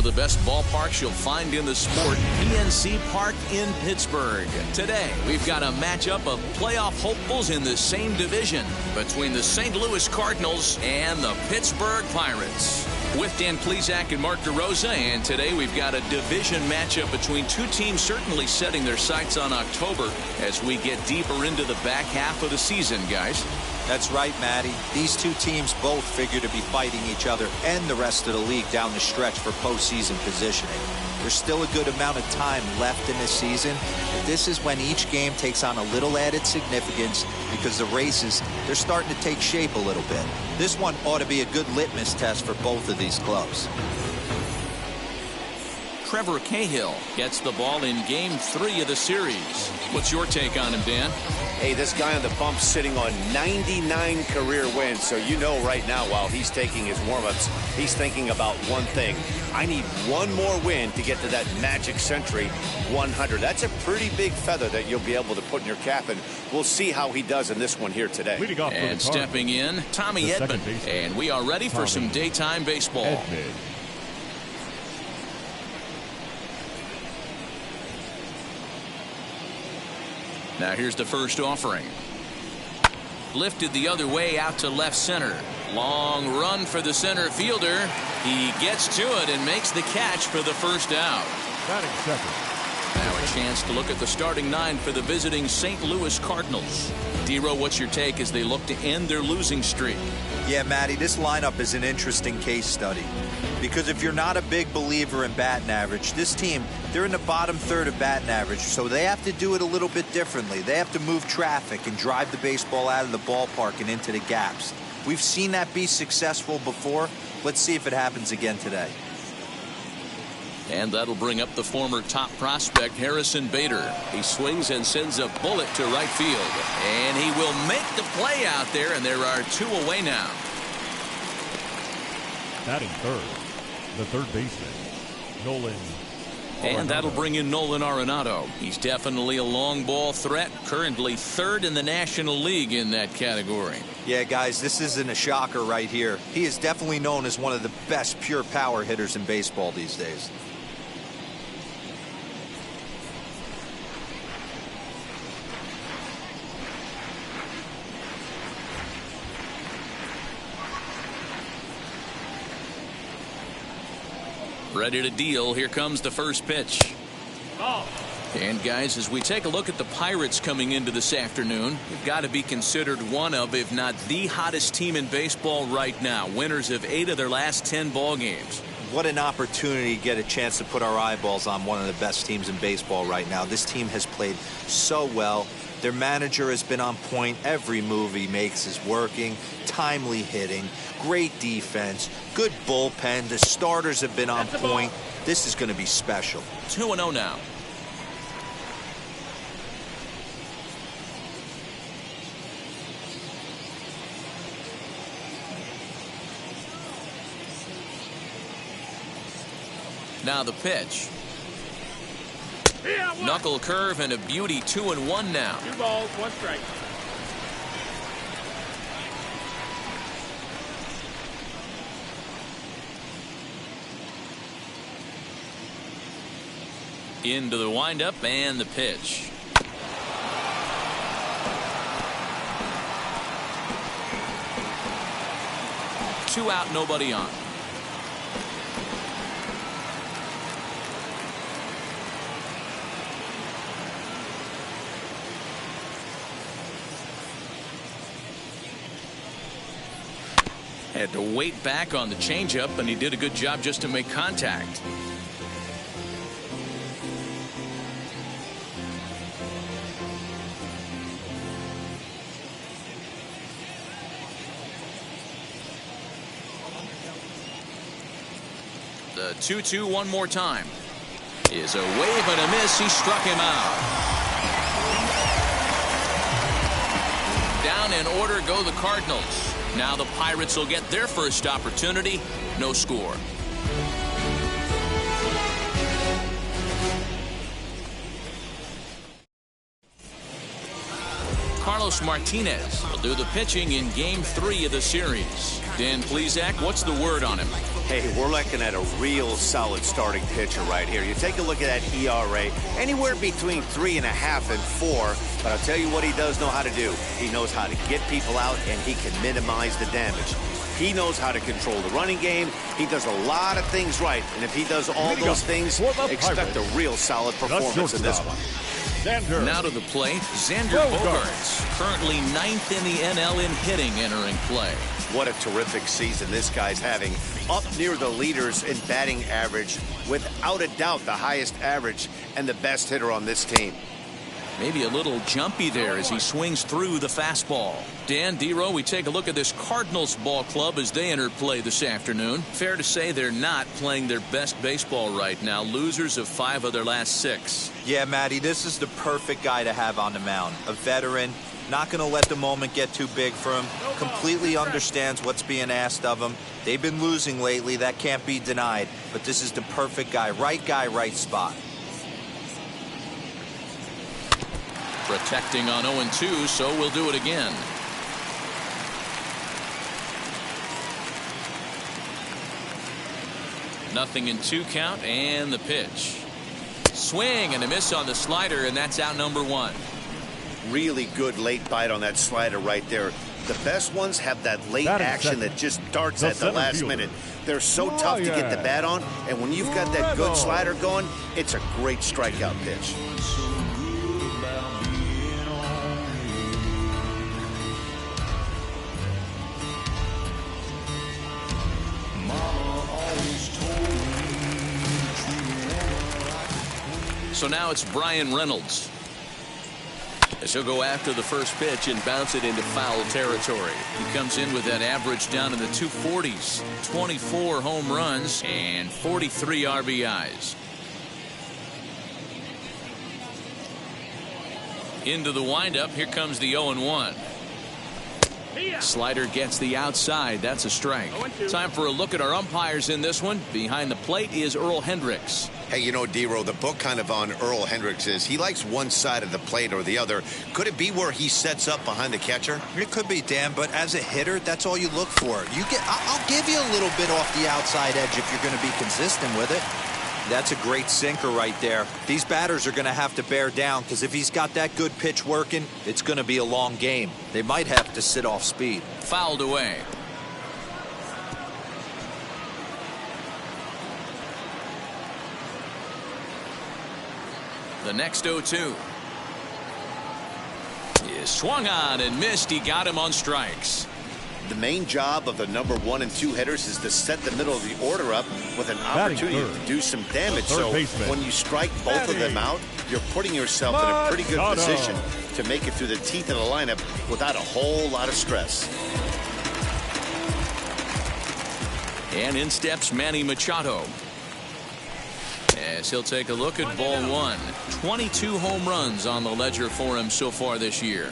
of the best ballparks you'll find in the sport, PNC Park in Pittsburgh. Today, we've got a matchup of playoff hopefuls in the same division between the St. Louis Cardinals and the Pittsburgh Pirates. With Dan Plesac and Mark DeRosa, and today we've got a division matchup between two teams certainly setting their sights on October as we get deeper into the back half of the season, guys. That's right, Matty. These two teams both figure to be fighting each other and the rest of the league down the stretch for postseason positioning. There's still a good amount of time left in this season, but this is when each game takes on a little added significance because the races, they're starting to take shape a little bit. This one ought to be a good litmus test for both of these clubs. Trevor Cahill gets the ball in Game 3 of the series. What's your take on him, Dan? Hey, this guy on the bump sitting on 99 career wins, so you know right now while he's taking his warm-ups, he's thinking about one thing. I need one more win to get to that magic century 100. That's a pretty big feather that you'll be able to put in your cap, and we'll see how he does in this one here today. And stepping in, Tommy Edman. And we are ready for some daytime baseball. Now here's the first offering. Lifted the other way out to left center. Long run for the center fielder. He gets to it and makes the catch for the first out. Batting second. Now a chance to look at the starting nine for the visiting St. Louis Cardinals. D-Row, what's your take as they look to end their losing streak? Yeah, Matty, this lineup is an interesting case study. Because if you're not a big believer in batting average, this team, they're in the bottom third of batting average, so they have to do it a little bit differently. They have to move traffic and drive the baseball out of the ballpark and into the gaps. We've seen that be successful before. Let's see if it happens again today. And that'll bring up the former top prospect, Harrison Bader. He swings and sends a bullet to right field. And he will make the play out there, and there are two away now. Batting third, the third baseman, Nolan. And that'll bring in Nolan Arenado. He's definitely a long ball threat, currently third in the National League in that category. Yeah, guys, this isn't a shocker right here. He is definitely known as one of the best pure power hitters in baseball these days. Ready to deal. Here comes the first pitch. And guys, as we take a look at the Pirates coming into this afternoon, they've got to be considered one of, if not the hottest team in baseball right now. Winners of 8 of their last 10 ball games. What an opportunity to get a chance to put our eyeballs on one of the best teams in baseball right now. This team has played so well. Their manager has been on point. Every move he makes is working. Timely hitting, great defense, good bullpen. The starters have been on point. This is going to be special. 2-0 now. Now the pitch. Knuckle curve and a beauty. 2-1 now. 2 balls, 1 strike. Into the windup and the pitch. Two out, nobody on. Had to wait back on the changeup, and he did a good job just to make contact. The 2-2 one more time. Is a wave and a miss. He struck him out. Down in order go the Cardinals. Now the Pirates will get their first opportunity. No score. Carlos Martinez will do the pitching in Game 3 of the series. Dan Plesac, what's the word on him? Hey, we're looking at a real solid starting pitcher right here. You take a look at that ERA, anywhere between 3.5 and 4. But I'll tell you what he does know how to do. He knows how to get people out, and he can minimize the damage. He knows how to control the running game. He does a lot of things right. And if he does all those things, expect a real solid performance in this one. Now to the plate, Xander Bogaerts, currently 9th in the NL in hitting, entering play. What a terrific season this guy's having. Up near the leaders in batting average, without a doubt the highest average and the best hitter on this team. Maybe a little jumpy there as he swings through the fastball. Dan, D-Row, we take a look at this Cardinals ball club as they enter play this afternoon. Fair to say they're not playing their best baseball right now. Losers of 5 of their last 6. Yeah, Matty, this is the perfect guy to have on the mound. A veteran, not going to let the moment get too big for him. Completely understands what's being asked of him. They've been losing lately. That can't be denied. But this is the perfect guy, right spot. Protecting on 0-2, so we'll do it again. Nothing in 2 count, and the pitch. Swing and a miss on the slider, and that's out number 1. Really good late bite on that slider right there. The best ones have that late action that just darts at the last minute. They're so tough to get the bat on, and when you've got that good slider going, it's a great strikeout pitch. So now it's Brian Reynolds, as he'll go after the first pitch and bounce it into foul territory. He comes in with that average down in the 240s, 24 home runs and 43 RBIs. Into the windup, here comes the 0-1. Slider gets the outside. That's a strike. Time for a look at our umpires in this one. Behind the plate is Earl Hendricks. Hey, you know, D-Row, the book kind of on Earl Hendricks is he likes one side of the plate or the other. Could it be where he sets up behind the catcher? It could be, Dan, but as a hitter, that's all you look for. I'll give you a little bit off the outside edge if you're going to be consistent with it. That's a great sinker right there. These batters are going to have to bear down because if he's got that good pitch working, it's going to be a long game. They might have to sit off speed. Fouled away. The next 0-2 is swung on and missed. He got him on strikes. The main job of the number 1 and 2 hitters is to set the middle of the order up with an opportunity to do some damage. So when you strike both of them out, you're putting yourself in a pretty good position to make it through the teeth of the lineup without a whole lot of stress. And in steps Manny Machado, as he'll take a look at ball 1. 22 home runs on the ledger for him so far this year.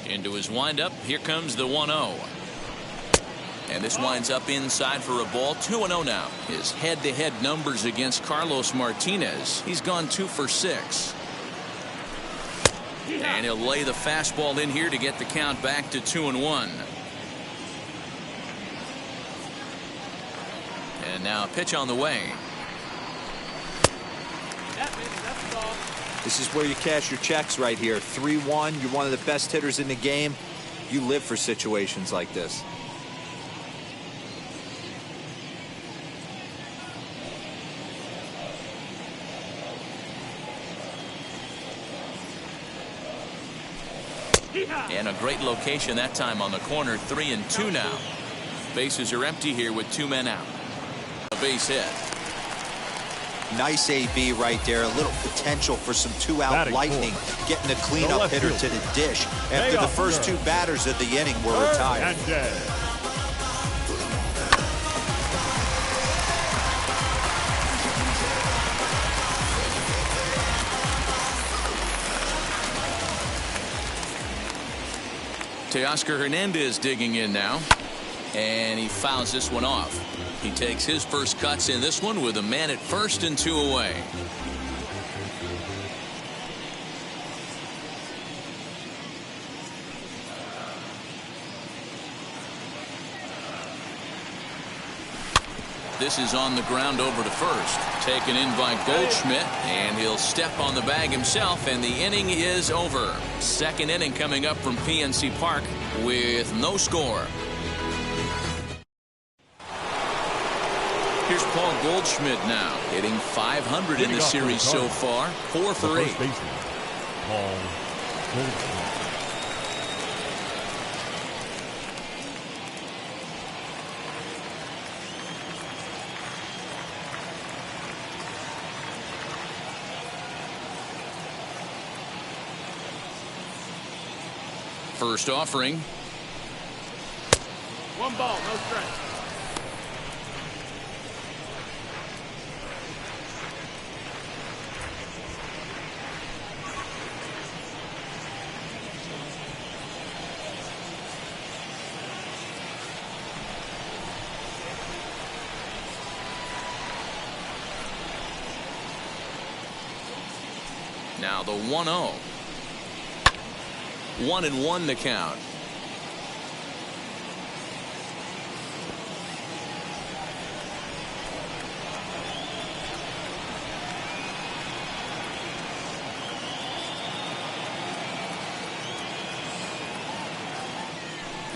Into his windup, here comes the 1-0. And this winds up inside for a ball. 2-0 now. His head-to-head numbers against Carlos Martinez. He's gone 2 for 6. And he'll lay the fastball in here to get the count back to 2-1. And now a pitch on the way. This is where you cash your checks right here. 3-1. You're one of the best hitters in the game. You live for situations like this. And a great location that time on the corner. 3-2 now. Bases are empty here with 2 men out. A base hit. Nice AB right there. A little potential for some 2-out lightning. Getting a cleanup hitter to the dish after the first 2 batters of the inning were retired. Teoscar Hernandez digging in now, and he fouls this one off. He takes his first cuts in this one with a man at first and 2 away. this is on the ground over to first. Taken in by Goldschmidt, and he'll step on the bag himself, and the inning is over. Second inning coming up from PNC Park with no score. Here's Paul Goldschmidt now, hitting .500 in the series so far. 4 for 8. Paul Goldschmidt. First offering. 1 ball, no strike. Now the 1-0. 1-1 the count.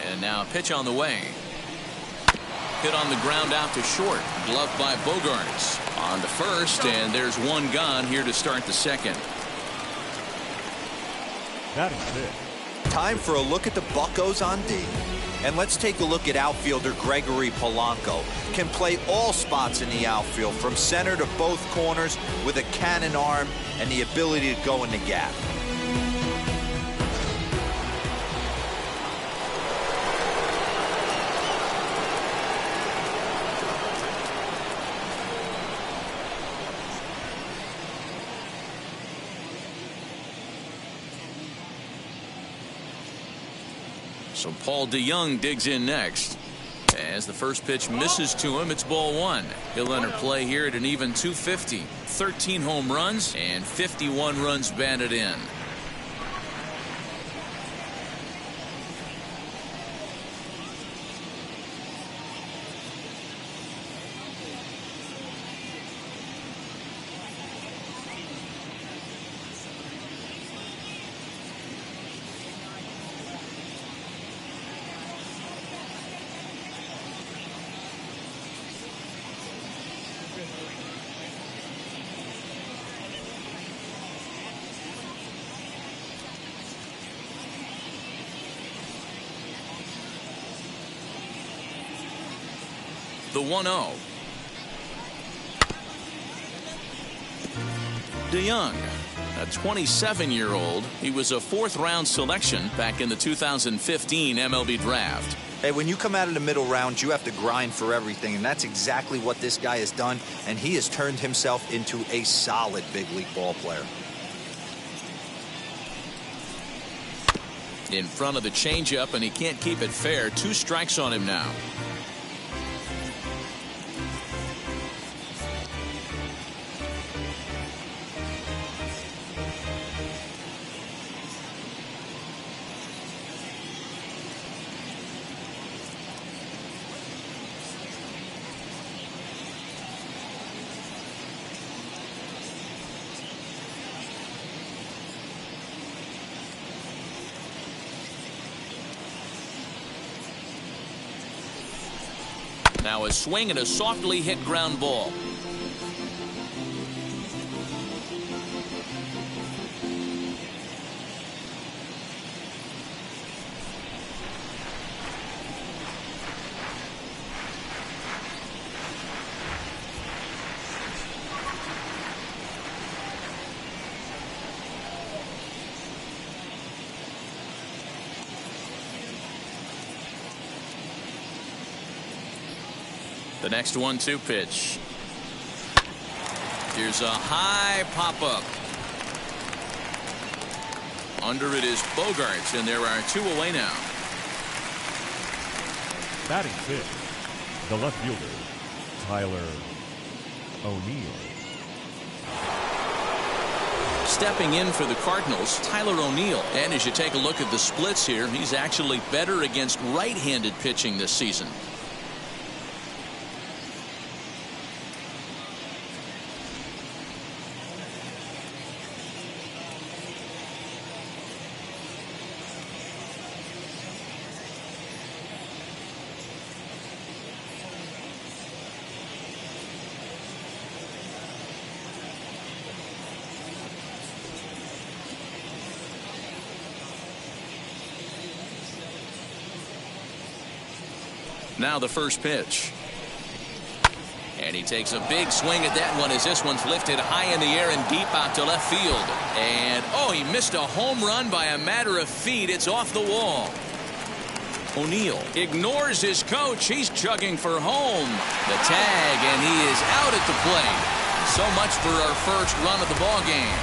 And now a pitch on the way. Hit on the ground out to short. Gloved by Bogaerts. On to first, and there's one gone here to start the second. Batting fifth. Time for a look at the Buccos on D. And let's take a look at outfielder Gregory Polanco. Can play all spots in the outfield, from center to both corners, with a cannon arm and the ability to go in the gap. So Paul DeYoung digs in next. As the first pitch misses to him, it's ball 1. He'll enter play here at an even .250. 13 home runs and 51 runs batted in. The 1-0. DeYoung, a 27-year-old. He was a 4th-round selection back in the 2015 MLB draft. Hey, when you come out of the middle rounds, you have to grind for everything, and that's exactly what this guy has done, and he has turned himself into a solid big league ball player. In front of the changeup, and he can't keep it fair. 2 strikes on him now. Now a swing and a softly hit ground ball. The next 1-2 pitch. Here's a high pop-up. Under it is Bogaerts, and there are 2 away now. Batting fifth, the left fielder, Tyler O'Neill. Stepping in for the Cardinals, Tyler O'Neill. And as you take a look at the splits here, he's actually better against right-handed pitching this season. Now the first pitch. And he takes a big swing at that one as this one's lifted high in the air and deep out to left field. And, oh, he missed a home run by a matter of feet. It's off the wall. O'Neill ignores his coach. He's chugging for home. The tag, and he is out at the plate. So much for our first run of the ball game.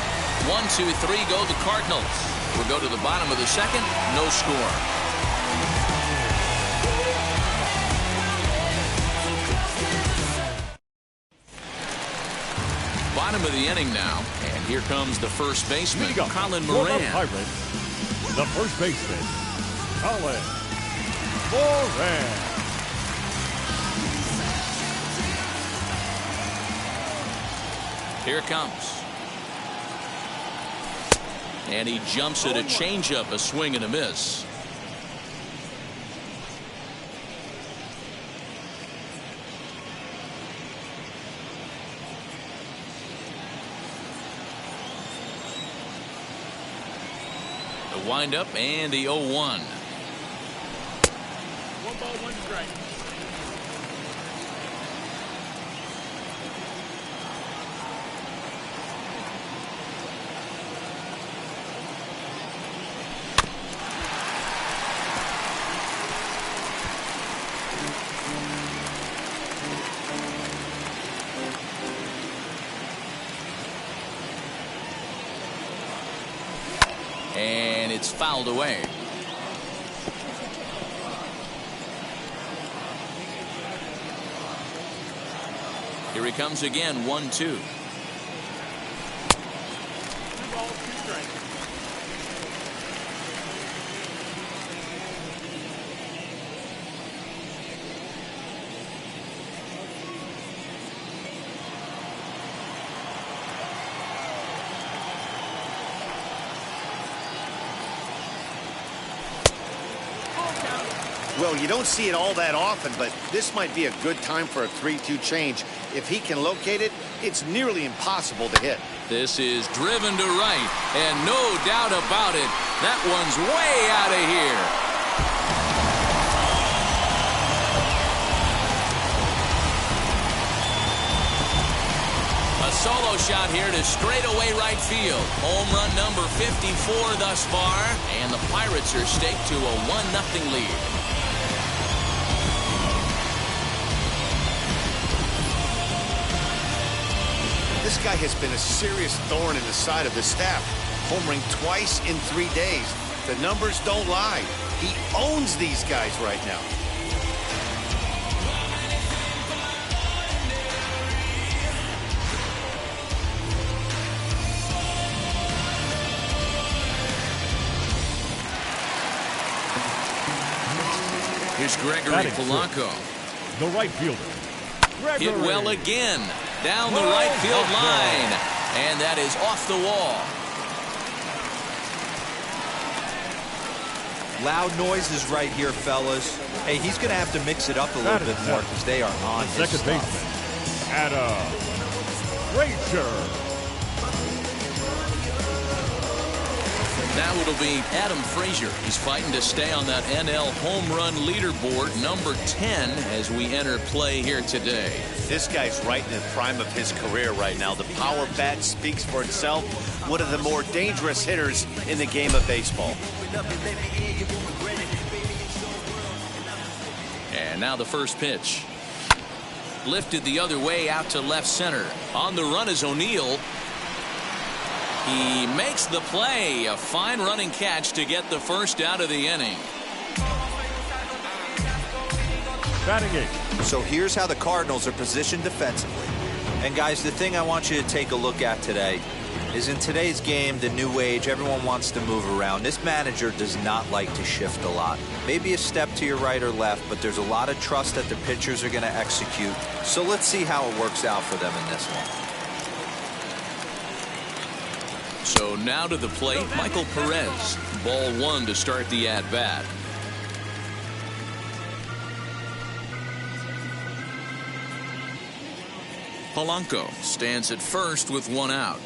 1, 2, 3 go the Cardinals. We'll go to the bottom of the second. No score. Bottom of the inning now, and here comes the first baseman, Colin Moran. The Pirates, the first baseman, Colin Moran. Here it comes. And he jumps at a changeup, a swing and a miss. The windup and the 0-1. 1 ball, 1 strike. And it's fouled away. Here he comes again, 1-2. 2 balls, 2 strikes. Well, you don't see it all that often, but this might be a good time for a 3-2 change. If he can locate it, it's nearly impossible to hit. This is driven to right, and no doubt about it, that one's way out of here. A solo shot here to straightaway right field. Home run number 54 thus far, and the Pirates are staked to a 1-0 lead. This guy has been a serious thorn in the side of the staff, homering twice in 3 days. The numbers don't lie. He owns these guys right now. Here's Gregory Polanco. The right fielder, Gregory. Hit well again. Down the right field line. And that is off the wall. Loud noises right here, fellas. Hey, he's going to have to mix it up a little bit more because they are on his Second stuff. baseman, Adam Frazier. Now it'll be Adam Frazier. He's fighting to stay on that NL home run leaderboard, number 10, as we enter play here today. This guy's right in the prime of his career right now. The power bat speaks for itself. One of the more dangerous hitters in the game of baseball. And now the first pitch. Lifted the other way out to left center. On the run is O'Neill. He makes the play. A fine running catch to get the first out of the inning. Batting eighth. So here's how the Cardinals are positioned defensively. And guys, the thing I want you to take a look at today is in today's game, the new age, everyone wants to move around. This manager does not like to shift a lot. Maybe a step to your right or left, but there's a lot of trust that the pitchers are going to execute. So let's see how it works out for them in this one. So now to the plate, Michael Perez. Ball 1 to start the at-bat. Polanco stands at first with 1 out.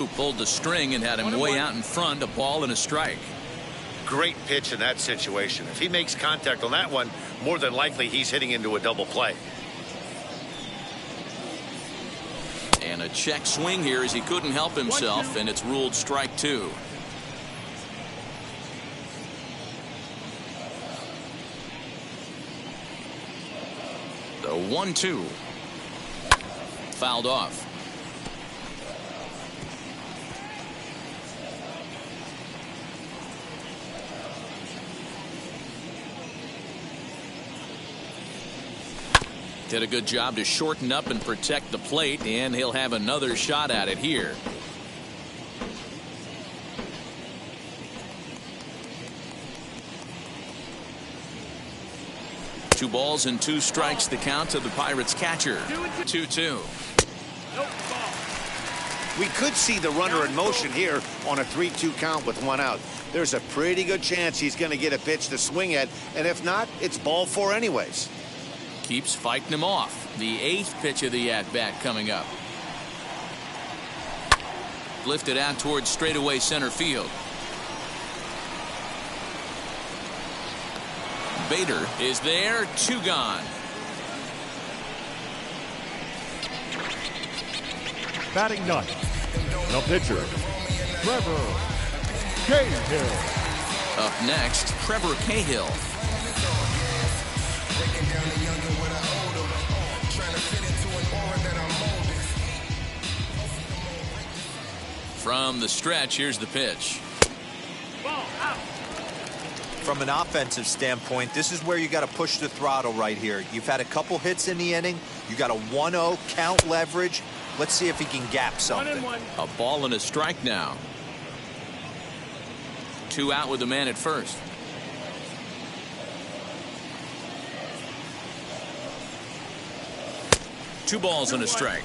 who pulled the string and had him way out in front, a ball and a strike. Great pitch in that situation. If he makes contact on that one, more than likely he's hitting into a double play. And a check swing here as he couldn't help himself, and it's ruled strike 2. The 1-2. Fouled off. Did a good job to shorten up and protect the plate, and he'll have another shot at it here. Two balls and 2 strikes the count to the Pirates catcher. 2-2. We could see the runner in motion here on a 3-2 count with 1 out. There's a pretty good chance he's going to get a pitch to swing at, and if not, it's ball 4 anyways. Keeps fighting him off. The 8th pitch of the at-bat coming up. Lifted out towards straightaway center field. Bader is there. 2 gone. Batting ninth, the pitcher, Trevor Cahill. Up next, Trevor Cahill. From the stretch, here's the pitch. From an offensive standpoint, this is where you got to push the throttle right here. You've had a couple hits in the inning. You got a 1-0 count leverage. Let's see if he can gap something. A ball and a strike now. 2 out with the man at first. Two balls and a strike.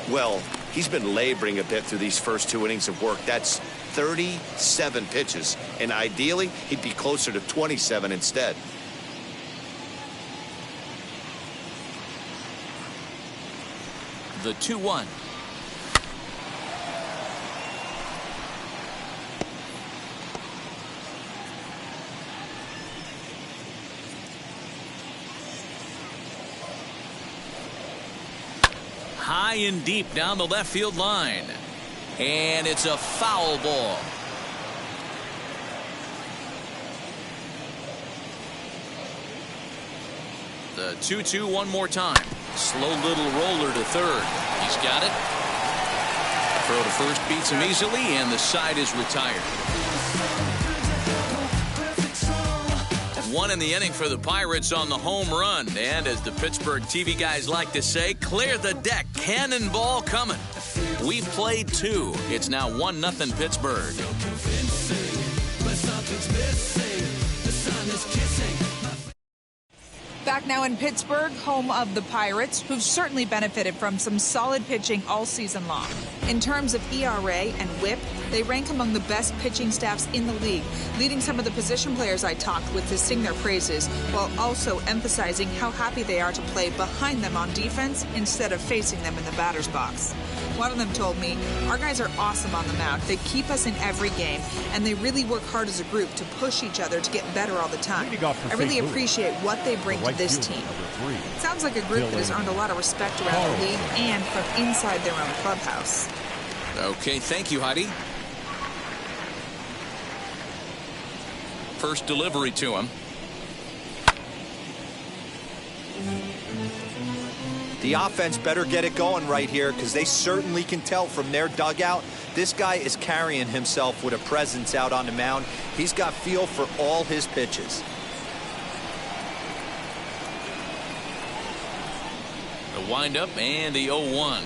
Well, he's been laboring a bit through these first 2 innings of work. That's 37 pitches, and ideally he'd be closer to 27 instead. The 2-1. High and deep down the left field line. And it's a foul ball. The 2-2 one more time. Slow little roller to third. He's got it. Throw to first beats him easily, and the side is retired. 1 in the inning for the Pirates on the home run. And as the Pittsburgh TV guys like to say, clear the deck. Cannonball coming. We've played 2. It's now 1-0 Pittsburgh. Back now in Pittsburgh, home of the Pirates, who've certainly benefited from some solid pitching all season long. In terms of ERA and WHIP, they rank among the best pitching staffs in the league, leading some of the position players I talked with to sing their praises, while also emphasizing how happy they are to play behind them on defense instead of facing them in the batter's box. One of them told me, "Our guys are awesome on the mound. They keep us in every game, and they really work hard as a group to push each other to get better all the time. I really appreciate what they bring to this team." Sounds like a group that has earned a lot of respect around the league and from inside their own clubhouse. Okay, thank you, Heidi. First delivery to him. The offense better get it going right here, because they certainly can tell from their dugout this guy is carrying himself with a presence out on the mound. He's got feel for all his pitches. The windup and the 0-1.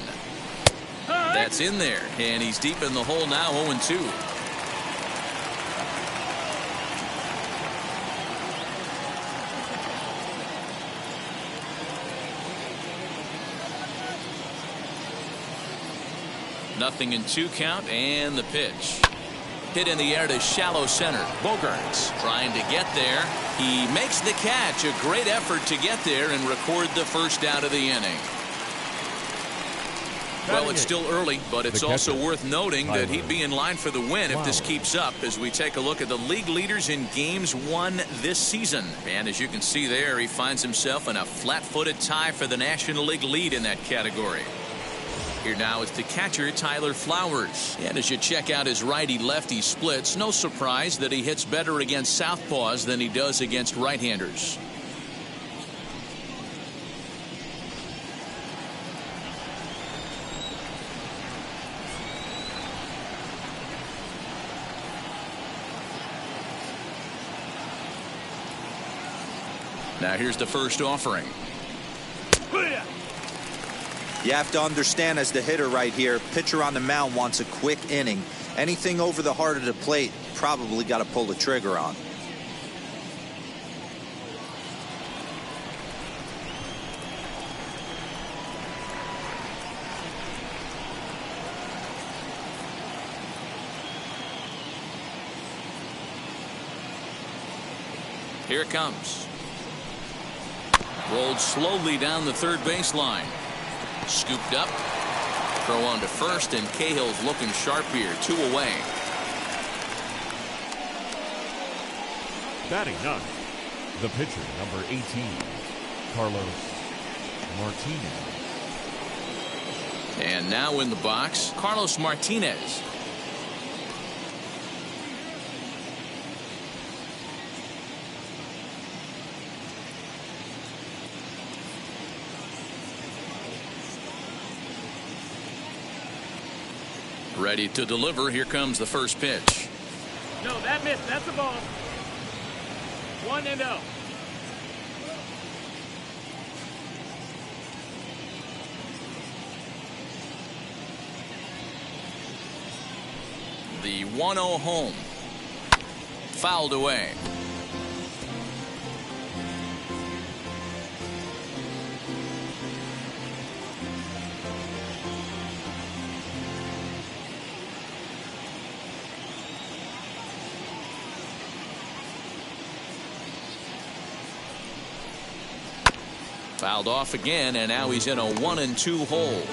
That's in there, and he's deep in the hole now, 0-2. Nothing in 2 count, and the pitch. Hit in the air to shallow center. Bogaerts trying to get there. He makes the catch. A great effort to get there and record the first out of the inning. Well, it's still early, but it's also worth noting that he'd be in line for the win if this keeps up as we take a look at the league leaders in games won this season. And as you can see there, he finds himself in a flat-footed tie for the National League lead in that category. Here now is the catcher, Tyler Flowers. And as you check out his righty-lefty splits, no surprise that he hits better against southpaws than he does against right-handers. Now here's the first offering. You have to understand, as the hitter right here, pitcher on the mound wants a quick inning. Anything over the heart of the plate, probably got to pull the trigger on. Here it comes. Rolled slowly down the third baseline. Scooped up. Throw on to first, and Cahill's looking sharp here. 2 away. Batting ninth, the pitcher, number 18, Carlos Martinez. And now in the box, Carlos Martinez. Ready to deliver. Here comes the first pitch. No, that missed. That's a ball. 1-0. The 1-0 home. Fouled away. Fouled off again, and now he's in a 1-2 hole.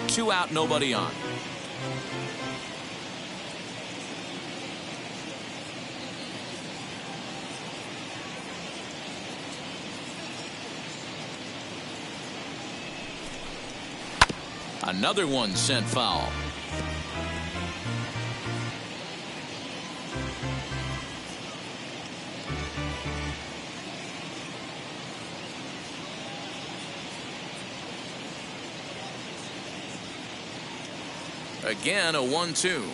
2 out, nobody on. Another one sent foul. Again, a 1-2.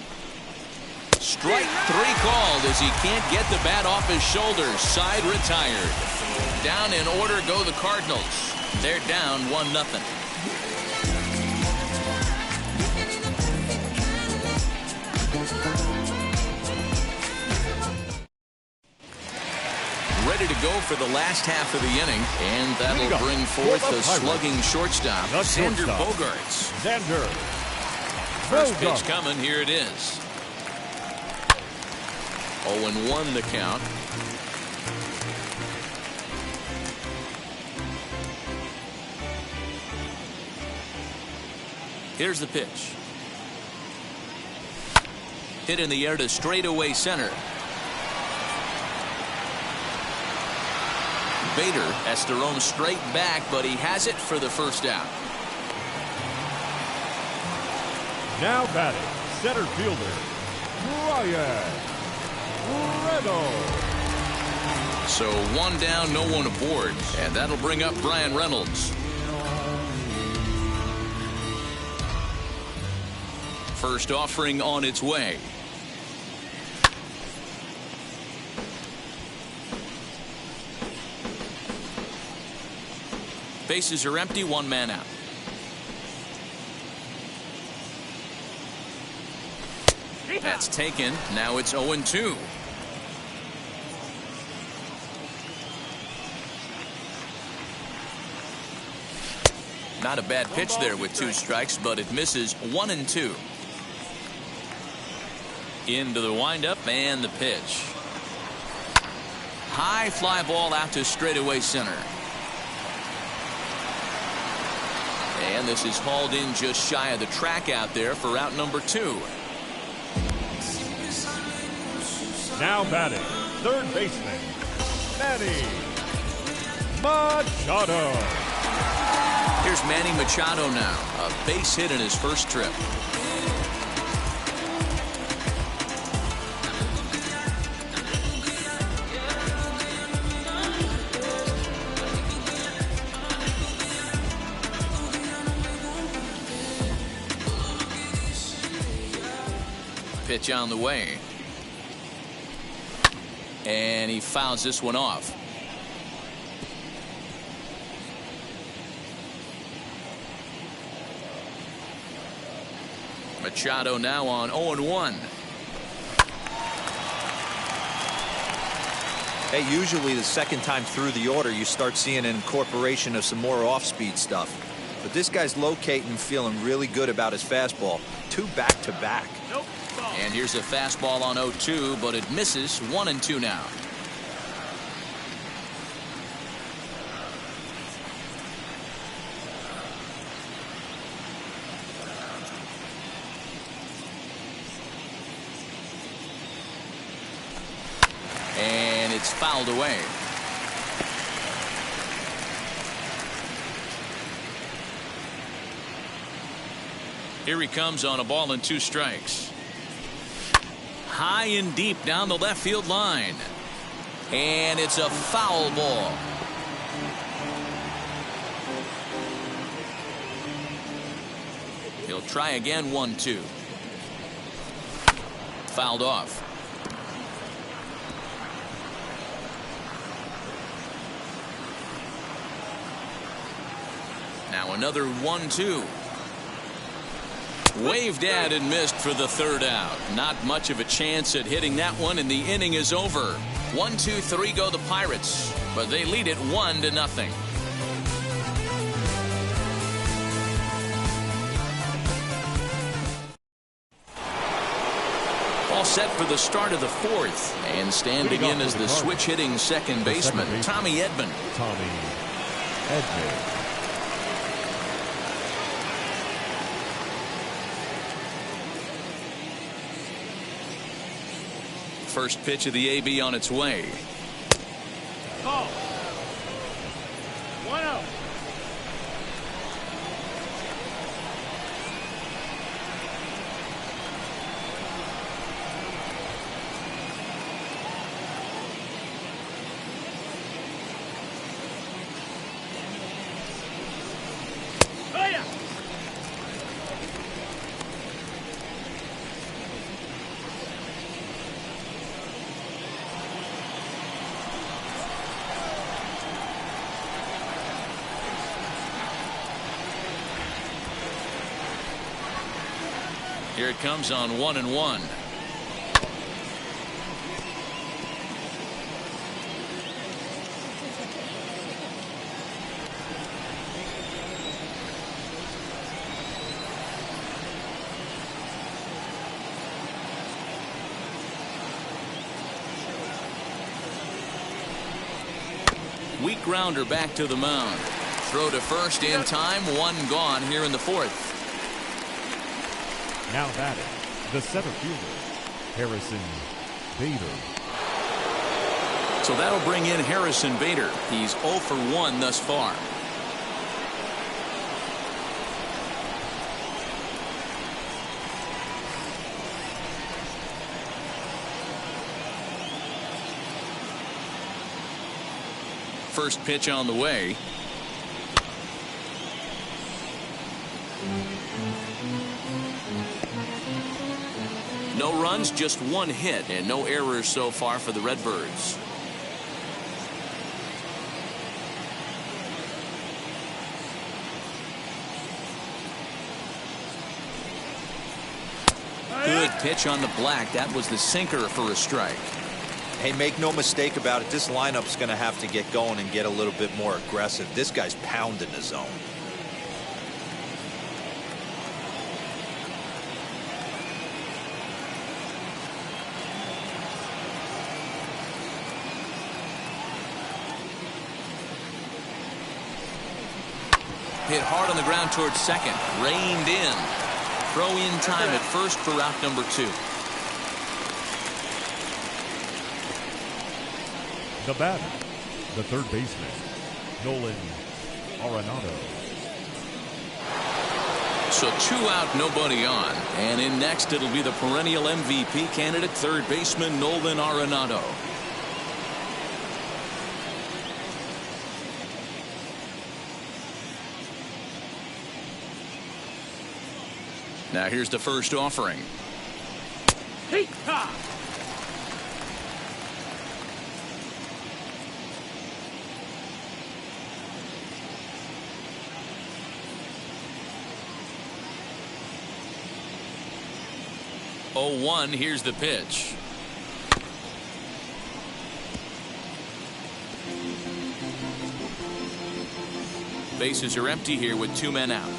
Strike 3 called as he can't get the bat off his shoulders. Side retired. Down in order go the Cardinals. They're down 1-0. Ready to go for the last half of the inning, and that'll bring forth the slugging shortstop, Xander Bogaerts. Xander. First pitch coming. Here it is. 0-1 the count. Here's the pitch. Hit in the air to straightaway center. Bader has to roam straight back, but he has it for the first out. Now batting, center fielder, Brian Reynolds. So 1 down, no one aboard, and that'll bring up Brian Reynolds. First offering on its way. Bases are empty, 1 man out. That's taken. Now it's 0-2. Not a bad pitch there with 2 strikes, but it misses. 1-2. Into the windup and the pitch. High fly ball out to straightaway center. And this is hauled in just shy of the track out there for out number 2. Now batting, third baseman, Manny Machado. Here's Manny Machado now. A base hit in his first trip. Pitch on the way. And he fouls this one off. Machado now on 0-1. Hey, usually the second time through the order you start seeing an incorporation of some more off-speed stuff. But this guy's locating and feeling really good about his fastball. 2 back-to-back. Nope. And here's a fastball on 0-2, but it misses. 1-2 now. And it's fouled away. Here he comes on a ball and 2 strikes. High and deep down the left field line. And it's a foul ball. He'll try again. 1-2. Fouled off. Now another 1-2. Waved at and missed for the third out. Not much of a chance at hitting that one, and the inning is over. 1-2-3 go the Pirates, but they lead it 1-0. All set for the start of the 4th, and standing in as the switch hitting second baseman, Tommy Edman. Tommy Edman. First pitch of the AB on its way. Ball. 1-0. Oh yeah. Here it comes on 1-1. Weak grounder back to the mound. Throw to first in time. 1 gone here in the 4th. Now batting, the center fielder, Harrison Bader. So that'll bring in Harrison Bader. He's 0 for 1 thus far. First pitch on the way. No runs, just 1 hit, and no errors so far for the Redbirds. Good pitch on the black. That was the sinker for a strike. Hey, make no mistake about it. This lineup's going to have to get going and get a little bit more aggressive. This guy's pounding the zone. hit hard on the ground towards second. Reined in. Throw in time at first for route number 2. The batter, the third baseman, Nolan Arenado. So 2 out, nobody on. And in next, it'll be the perennial MVP candidate, third baseman Nolan Arenado. Now here's the first offering. Hey, ha! Oh, 1, here's the pitch. Bases are empty here with 2 men out.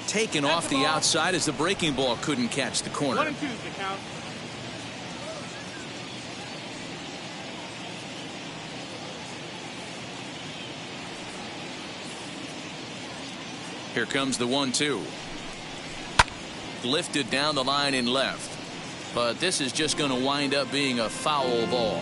Taken off the outside as the breaking ball couldn't catch the corner. 1 and 2 is the count. Here comes the 1-2. Lifted down the line in left. But this is just going to wind up being a foul ball.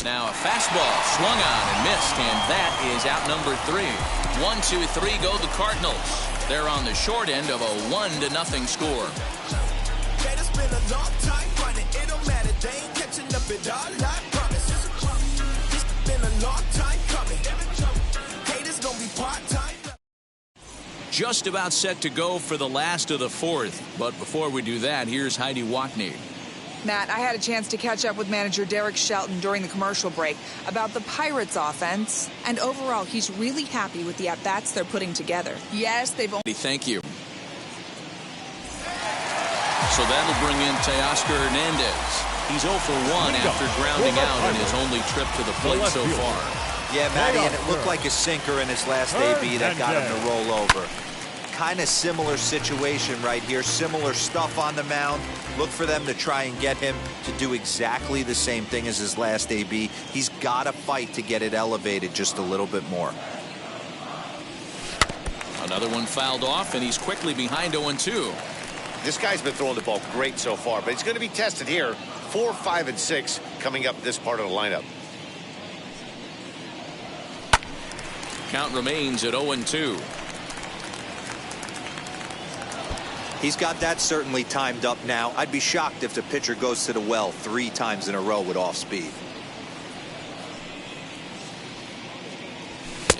Now a fastball swung on and missed, and that is out number 3. 1-2-3 go the Cardinals. They're on the short end of a 1-0 score. It's been a long time running. It don't matter. They ain't catching up at all. I promise. It's been a long time coming. Haters gonna be part-time. Just about set to go for the last of the 4th. But before we do that, here's Heidi Watney. Matt, I had a chance to catch up with manager Derek Shelton during the commercial break about the Pirates offense, and overall he's really happy with the at-bats they're putting together. Yes, they've only... Thank you. So that'll bring in Teoscar Hernandez. He's 0 for 1 after grounding out in his only trip to the plate so far. Yeah, Matty, and it looked like a sinker in his last AB that got him to roll over. Kind of similar situation right here. Similar stuff on the mound. Look for them to try and get him to do exactly the same thing as his last AB. He's got to fight to get it elevated just a little bit more. Another one fouled off, and he's quickly behind 0-2. This guy's been throwing the ball great so far, but he's going to be tested here. 4, 5, and 6 coming up this part of the lineup. Count remains at 0-2. He's got that certainly timed up now. I'd be shocked if the pitcher goes to the well 3 times in a row with off speed.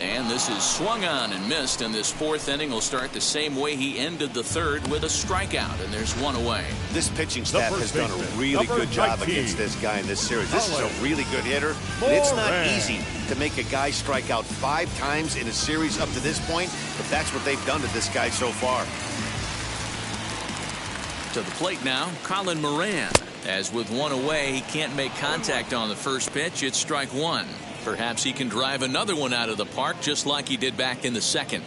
And this is swung on and missed, and this 4th inning will start the same way he ended the 3rd with a strikeout, and there's 1 away. This pitching staff has done a really good job against this guy in this series. This is a really good hitter, and it's not easy to make a guy strike out 5 times in a series up to this point, but that's what they've done to this guy so far. To the plate now, Colin Moran. As with 1 away, he can't make contact on the first pitch. It's strike 1. Perhaps he can drive another one out of the park just like he did back in the 2nd.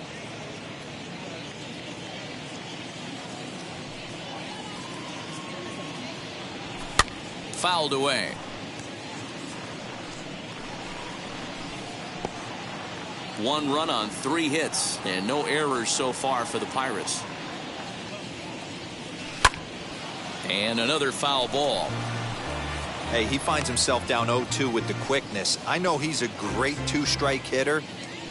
Fouled away. One run on 3 hits and no errors so far for the Pirates. And another foul ball. Hey, he finds himself down 0-2 with the quickness. I know he's a great 2-strike hitter,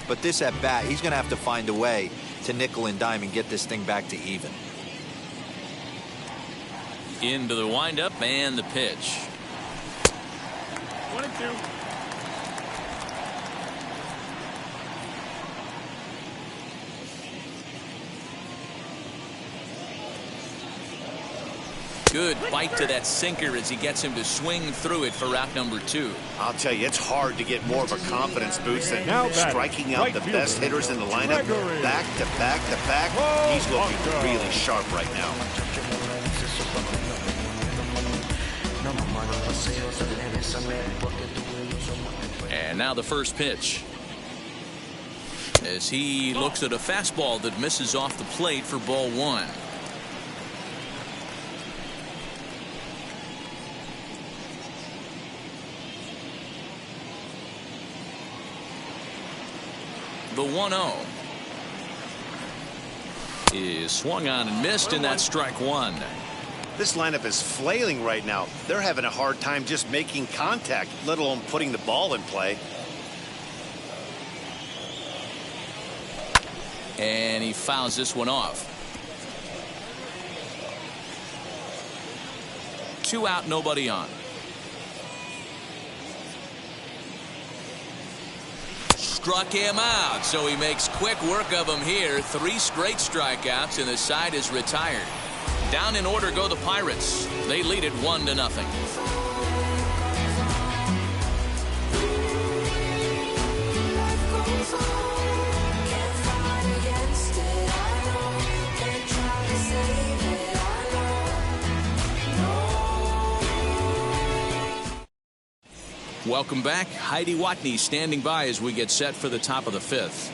but this at bat, he's going to have to find a way to nickel and dime and get this thing back to even. Into the windup and the pitch. 1 and 2. Good bite to that sinker as he gets him to swing through it for out number 2. I'll tell you, it's hard to get more of a confidence boost than Now batting, striking out right the fielder, best hitters in the lineup. Gregory. Back to back to back. He's looking really sharp right now. And now the first pitch. As he looks at a fastball that misses off the plate for ball 1. The 1-0 is swung on and missed, and that's strike 1. This lineup is flailing right now. They're having a hard time just making contact, let alone putting the ball in play. And he fouls this one off. 2 out, nobody on. Struck him out, so he makes quick work of him here. 3 straight strikeouts, and the side is retired. Down in order go the Pirates. They lead it 1-0. Welcome back. Heidi Watney standing by as we get set for the top of the 5th.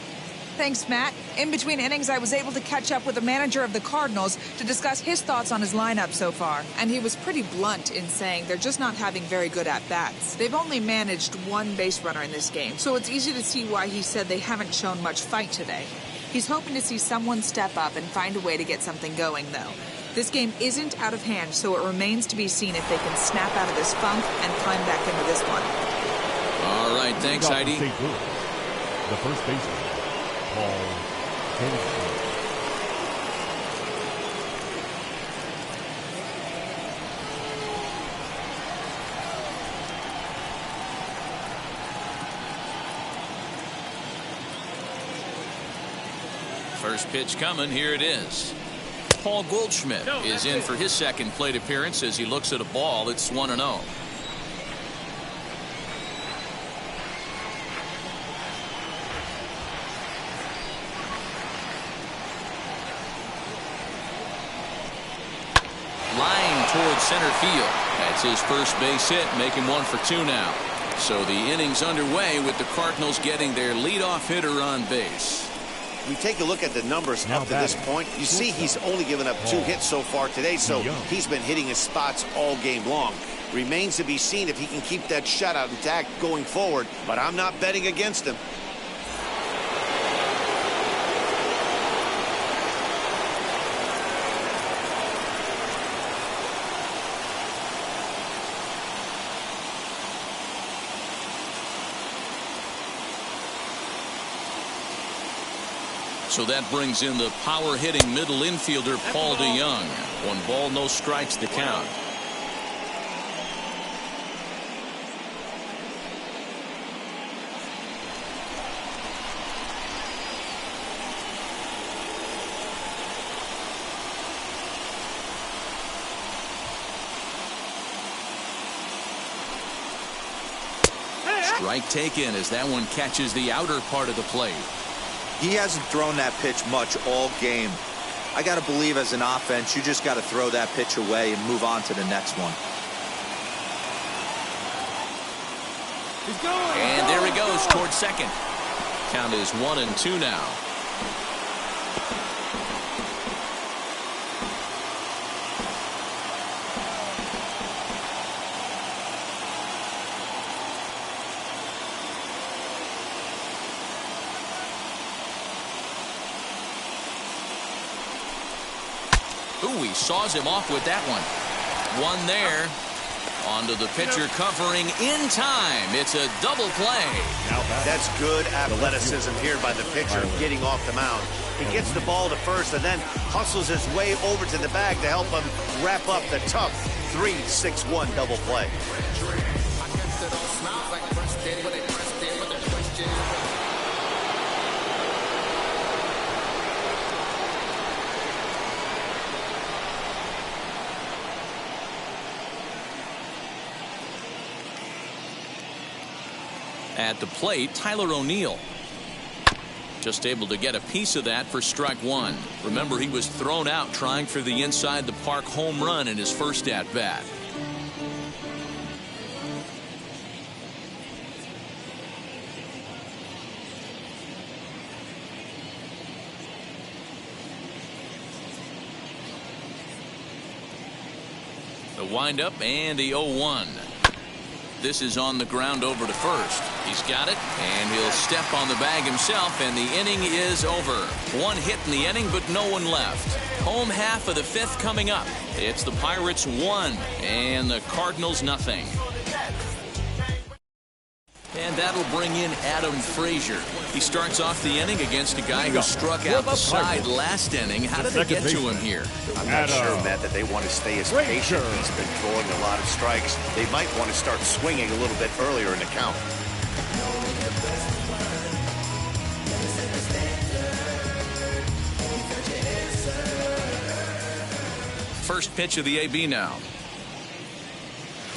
Thanks, Matt. In between innings, I was able to catch up with the manager of the Cardinals to discuss his thoughts on his lineup so far. And he was pretty blunt in saying they're just not having very good at-bats. They've only managed 1 base runner in this game, so it's easy to see why he said they haven't shown much fight today. He's hoping to see someone step up and find a way to get something going, though. This game isn't out of hand, so it remains to be seen if they can snap out of this funk and climb back into this one. All right, thanks, Heidi. The first baseman, Paul Henderson. First pitch coming. Here it is. Paul Goldschmidt is in for his second plate appearance as he looks at a ball. It's 1-0. Line towards center field. That's his first base hit, making 1 for 2 now. So the inning's underway with the Cardinals getting their leadoff hitter on base. We take a look at the numbers up to this point. You see he's only given up 2 hits so far today, so he's been hitting his spots all game long. Remains to be seen if he can keep that shutout intact going forward, but I'm not betting against him. So that brings in the power-hitting middle infielder Paul DeYoung. 1 ball, no strikes to count. Strike taken as that one catches the outer part of the plate. He hasn't thrown that pitch much all game. I got to believe as an offense, you just got to throw that pitch away and move on to the next one. And there he goes towards second. Count is 1-2 now. Ooh, he saws him off with that one. 1 there. Onto the pitcher covering in time. It's a double play. That's good athleticism here by the pitcher getting off the mound. He gets the ball to first and then hustles his way over to the bag to help him wrap up the tough 3-6-1 double play. At the plate, Tyler O'Neill. Just able to get a piece of that for strike one. Remember, he was thrown out trying for the inside the park home run in his first at bat. The windup and the 0-1. This is on the ground over to first. He's got it, and he'll step on the bag himself, and the inning is over. One hit in the inning, but no one left. Home half of the fifth coming up. It's the Pirates 1 and the Cardinals nothing. And that'll bring in Adam Frazier. He starts off the inning against a guy who struck out the side last inning. How did they get to him here? I'm not sure, Matt, that they want to stay as patient. He's been throwing a lot of strikes. They might want to start swinging a little bit earlier in the count. First pitch of the AB now.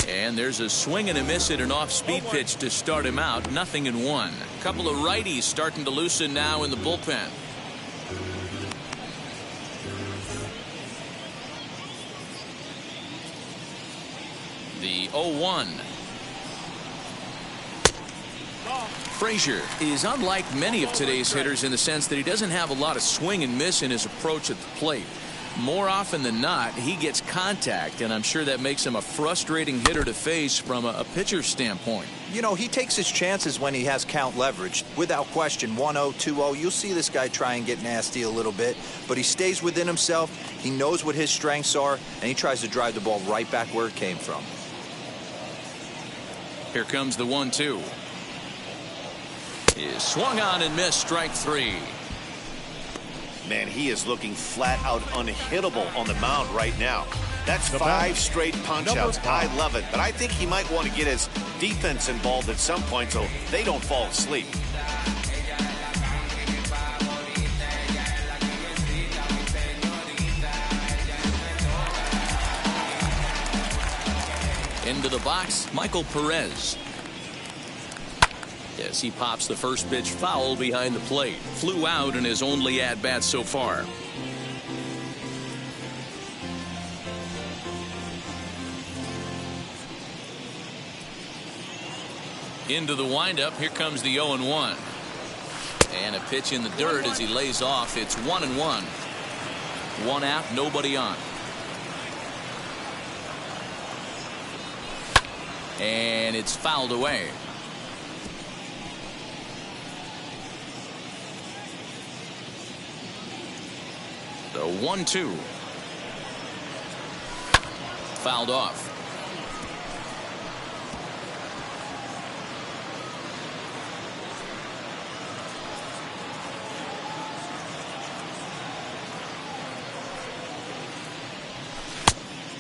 And there's a swing and a miss at an off-speed pitch to start him out. 0-1. A couple of righties starting to loosen now in the bullpen. The 0-1. Frazier is unlike many of today's hitters in the sense that he doesn't have a lot of swing and miss in his approach at the plate. More often than not, he gets contact, and I'm sure that makes him a frustrating hitter to face from a pitcher's standpoint. You know, he takes his chances when he has count leverage. Without question, 1-0, 2-0, you'll see this guy try and get nasty a little bit, but he stays within himself. He knows what his strengths are, and he tries to drive the ball right back where it came from. Here comes the 1-2. Is swung on and missed, strike three. Man, he is looking flat out unhittable on the mound right now. That's 5 straight punch-outs. I love it, but I think he might want to get his defense involved at some point so they don't fall asleep. Into the box, Michael Perez. Yes, he pops the first pitch foul behind the plate. Flew out in his only at-bat so far. Into the windup. Here comes the 0-1. And a pitch in the dirt as he lays off. It's 1-1. One out, nobody on. And it's fouled away. The 1-2. Fouled off.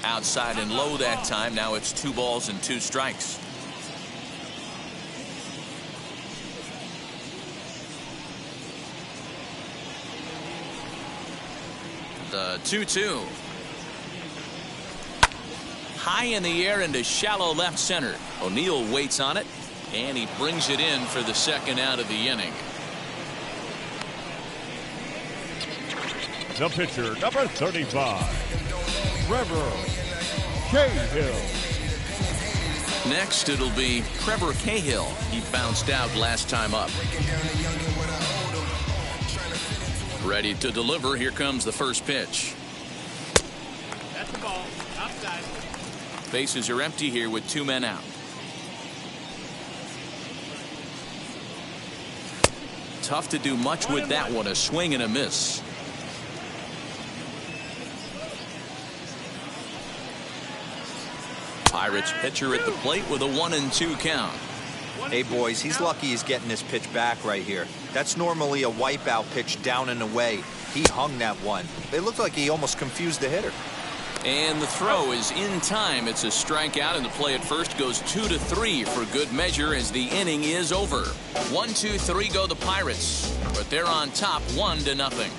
Outside and low that time. Now it's 2 balls and 2 strikes. The 2-2. High in the air into shallow left center. O'Neill waits on it, and he brings it in for the second out of the inning. The pitcher, number 35, Trevor Cahill. Next, it'll be Trevor Cahill. He bounced out last time up. Ready to deliver. Here comes the first pitch. That's the ball. Outside. Bases are empty here with 2 men out. Tough to do much with that one. A swing and a miss. Pirates pitcher at the plate with a 1-2 count. Hey, boys, he's lucky he's getting this pitch back right here. That's normally a wipeout pitch down and away. He hung that one. It looked like he almost confused the hitter. And the throw is in time. It's a strikeout, and the play at first goes 2-3 for good measure as the inning is over. 1-2-3 go the Pirates, but they're on top 1-0.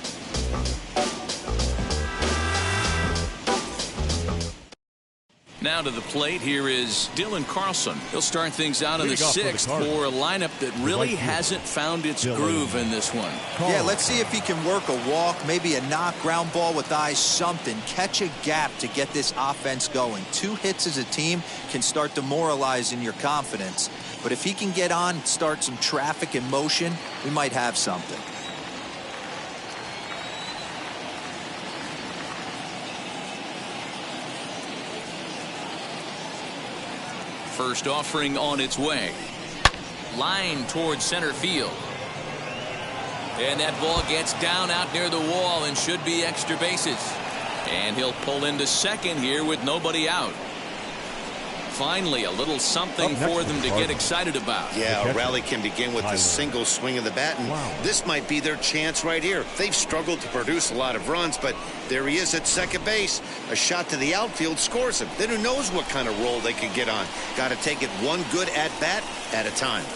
Now to the plate, here is Dylan Carlson. He'll start things out in the sixth for a lineup that really hasn't found its groove in this one. Yeah, let's see if he can work a walk, maybe a knock, ground ball with eyes, something. Catch a gap to get this offense going. 2 hits as a team can start demoralizing your confidence. But if he can get on and start some traffic in motion, we might have something. First offering on its way. Line towards center field. And that ball gets down out near the wall and should be extra bases. And he'll pull into second here with nobody out. Finally, a little something for them to get excited about. Yeah, a rally can begin with a single swing of the bat, and this might be their chance right here. They've struggled to produce a lot of runs, but there he is at second base. A shot to the outfield scores him. Then who knows what kind of role they could get on. Got to take it one good at-bat at a time.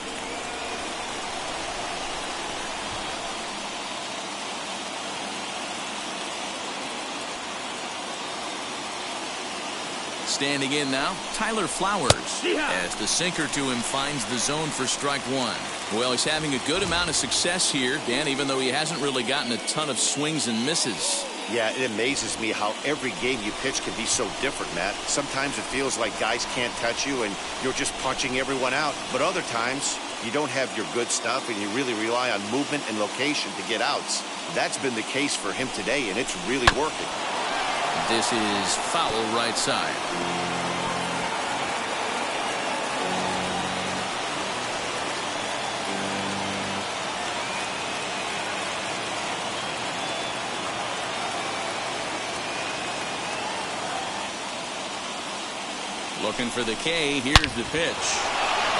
Standing in now, Tyler Flowers, as the sinker to him finds the zone for strike one. Well, he's having a good amount of success here, Dan, even though he hasn't really gotten a ton of swings and misses. Yeah, it amazes me how every game you pitch can be so different, Matt. Sometimes it feels like guys can't touch you and you're just punching everyone out. But other times, you don't have your good stuff and you really rely on movement and location to get outs. That's been the case for him today, and it's really working. This is foul right side. Looking for the K. Here's the pitch.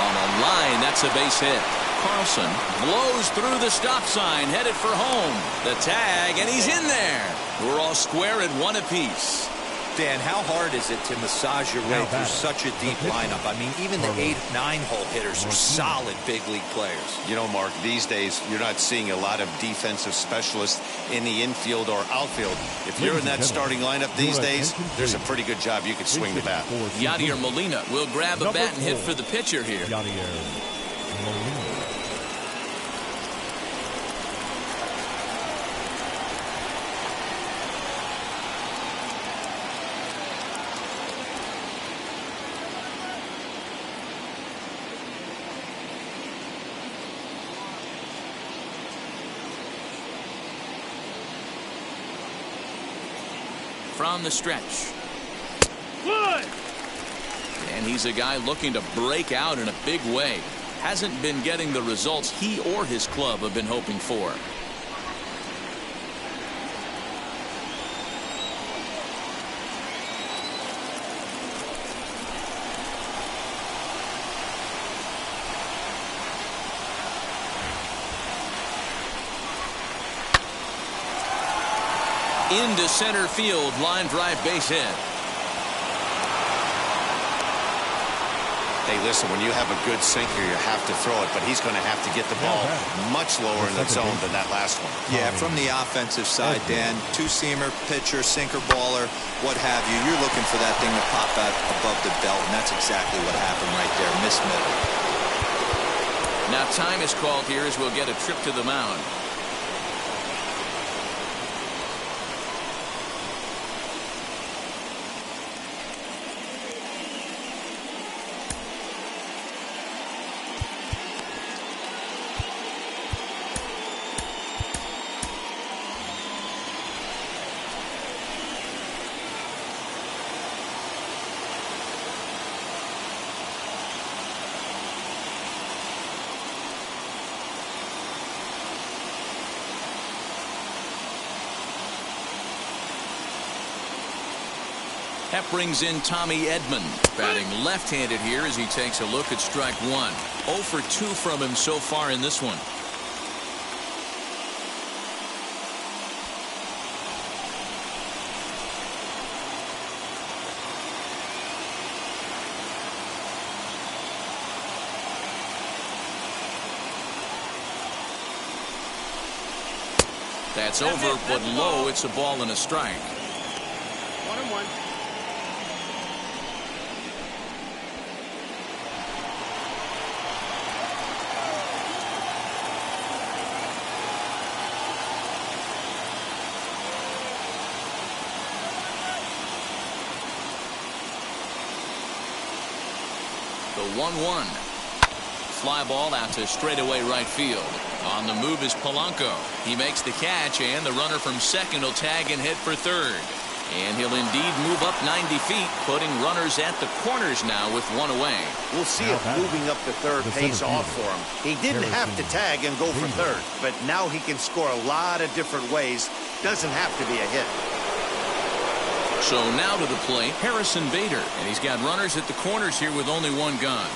On a line, that's a base hit. Carlson blows through the stop sign, headed for home. The tag, and he's in there. We're all square at one apiece. Dan, how hard is it to massage your way through such a deep lineup? I mean, even the 8, 9-hole hitters are solid big league players. You know, Mark, these days you're not seeing a lot of defensive specialists in the infield or outfield. If you're in that starting lineup these days, there's a pretty good job you could swing the bat. Yadier Molina will grab a bat and hit for the pitcher here. From the stretch. Good. And he's a guy looking to break out in a big way. Hasn't been getting the results he or his club have been hoping for. Into center field, line drive, base hit. Hey, listen, when you have a good sinker, you have to throw it, but he's going to have to get the ball much lower in the zone than that last one. Yeah, from the offensive side, Dan, 2-seamer, pitcher, sinker, baller, what have you. You're looking for that thing to pop out above the belt, and that's exactly what happened right there. Miss middle. Now time is called here as we'll get a trip to the mound. That brings in Tommy Edman, batting left-handed here as he takes a look at strike one. 0 for 2 from him so far in this one. That's over, but low. It's a ball and a strike. 1-1. 1-1. Fly ball out to straightaway right field. On the move is Polanco. He makes the catch, and the runner from second will tag and head for third. And he'll indeed move up 90 feet, putting runners at the corners now with one away. We'll see if moving up to third pays off for him. He didn't have to tag and go for third, but now he can score a lot of different ways. Doesn't have to be a hit. So now to the plate, Harrison Bader. And he's got runners at the corners here with only one gun.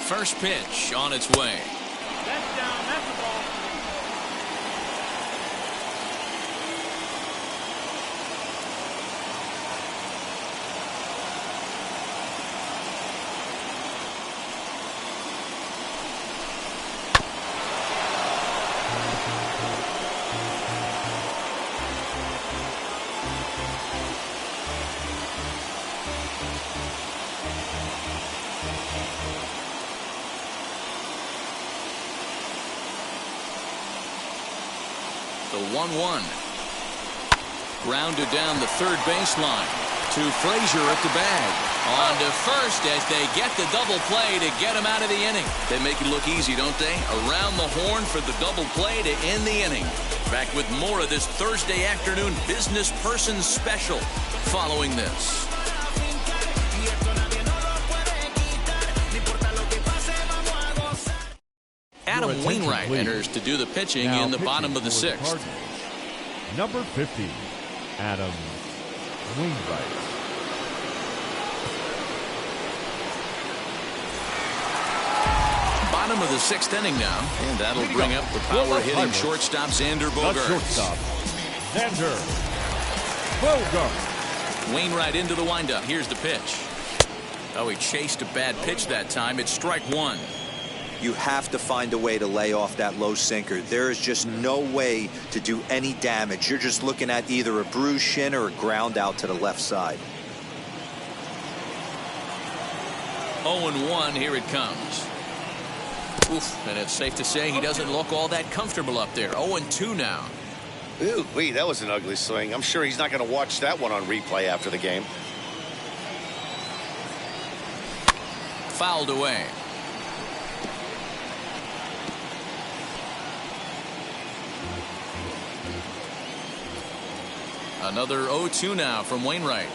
First pitch on its way. That's down. That's the ball. The 1-1. Grounded down the third baseline to Frazier at the bag. On to first as they get the double play to get him out of the inning. They make it look easy, don't they? Around the horn for the double play to end the inning. Back with more of this Thursday afternoon business person special following this. Adam Wainwright enters to do the pitching Now in the pitching bottom of the for sixth. Cardinals, number 50, Adam Wainwright. Bottom of the sixth inning now, and that'll bring up the power-hitting shortstop Xander The Bogaerts. shortstop, Xander Bogaerts. Wainwright into the windup. Here's the pitch. Oh, he chased a bad pitch that time. It's strike one. You have to find a way to lay off that low sinker. There is just no way to do any damage. You're just looking at either a bruised shin or a ground out to the left side. 0-1, here it comes. Oof, and it's safe to say he doesn't look all that comfortable up there. 0-2 now. Ooh, wait, that was an ugly swing. I'm sure he's not going to watch that one on replay after the game. Fouled away. Another 0-2 now from Wainwright.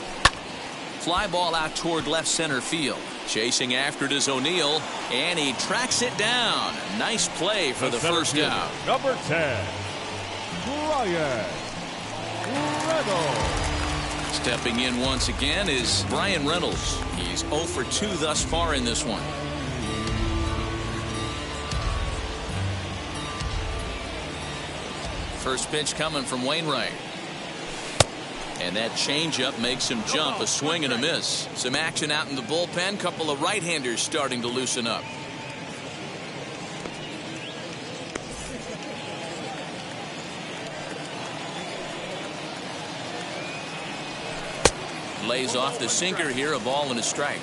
Fly ball out toward left center field. Chasing after it is O'Neill, and he tracks it down. Nice play for the first out. Number 10, Brian Reynolds. Stepping in once again is Brian Reynolds. He's 0 for 2 thus far in this one. First pitch coming from Wainwright. And that changeup makes him jump. A swing and a miss. Some action out in the bullpen. Couple of right-handers starting to loosen up. Lays off the sinker here. A ball and a strike.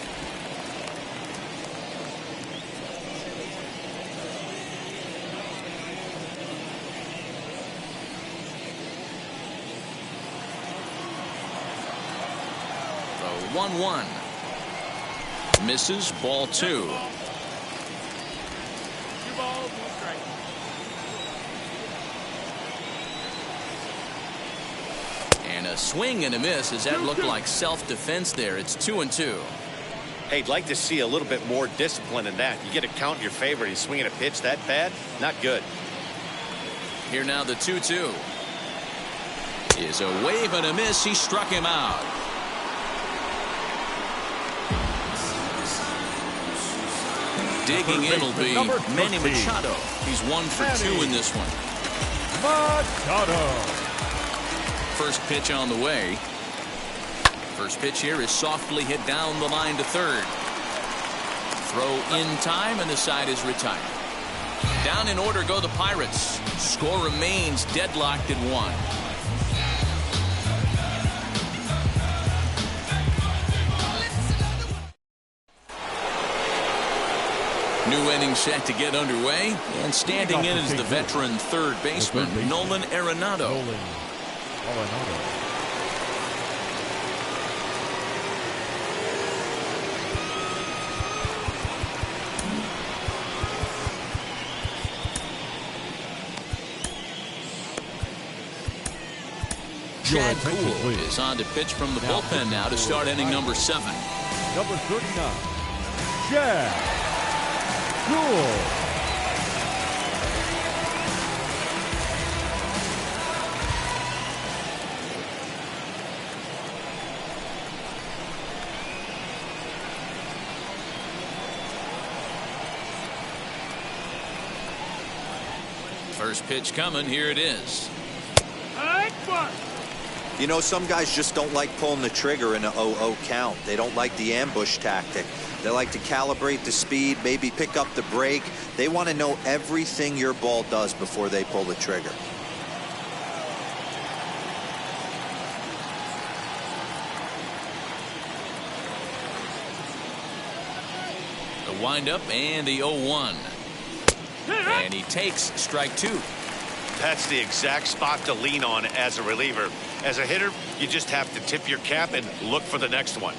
The 1-1. Misses. Ball 2. 2 balls, 1 strike. And a swing and a miss. Does that look like self-defense there? It's 2-2. Hey, I'd like to see a little bit more discipline in that. You get a count in your favor. He's swinging a pitch that bad. Not good. Here now the 2-2. Is a wave and a miss. He struck him out. Digging in will be Manny Machado. He's 1 for 2 in this one. Machado. First pitch on the way. First pitch here is softly hit down the line to third. Throw in time, and the side is retired. Down in order go the Pirates. Score remains deadlocked at 1. New inning set to get underway, and standing in is the veteran third baseman, Nolan Arenado. Chad Kuhl is on to pitch from the bullpen now to start inning number 7. Number 39, Chad Kuhl. First pitch coming. Here it is. You know, some guys just don't like pulling the trigger in an 0-0 count. They don't like the ambush tactic. They like to calibrate the speed, maybe pick up the brake. They want to know everything your ball does before they pull the trigger. The windup and the 0-1. And he takes strike 2. That's the exact spot to lean on as a reliever. As a hitter, you just have to tip your cap and look for the next one.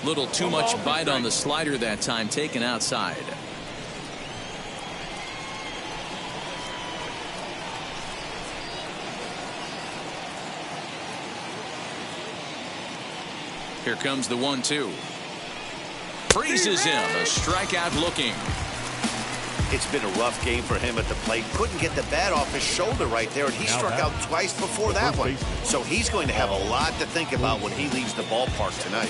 Little too much bite on the slider that time, taken outside. Here comes the 1-2. Freezes him. A strikeout looking. It's been a rough game for him at the plate. Couldn't get the bat off his shoulder right there, and he struck out twice before that one. So he's going to have a lot to think about when he leaves the ballpark tonight.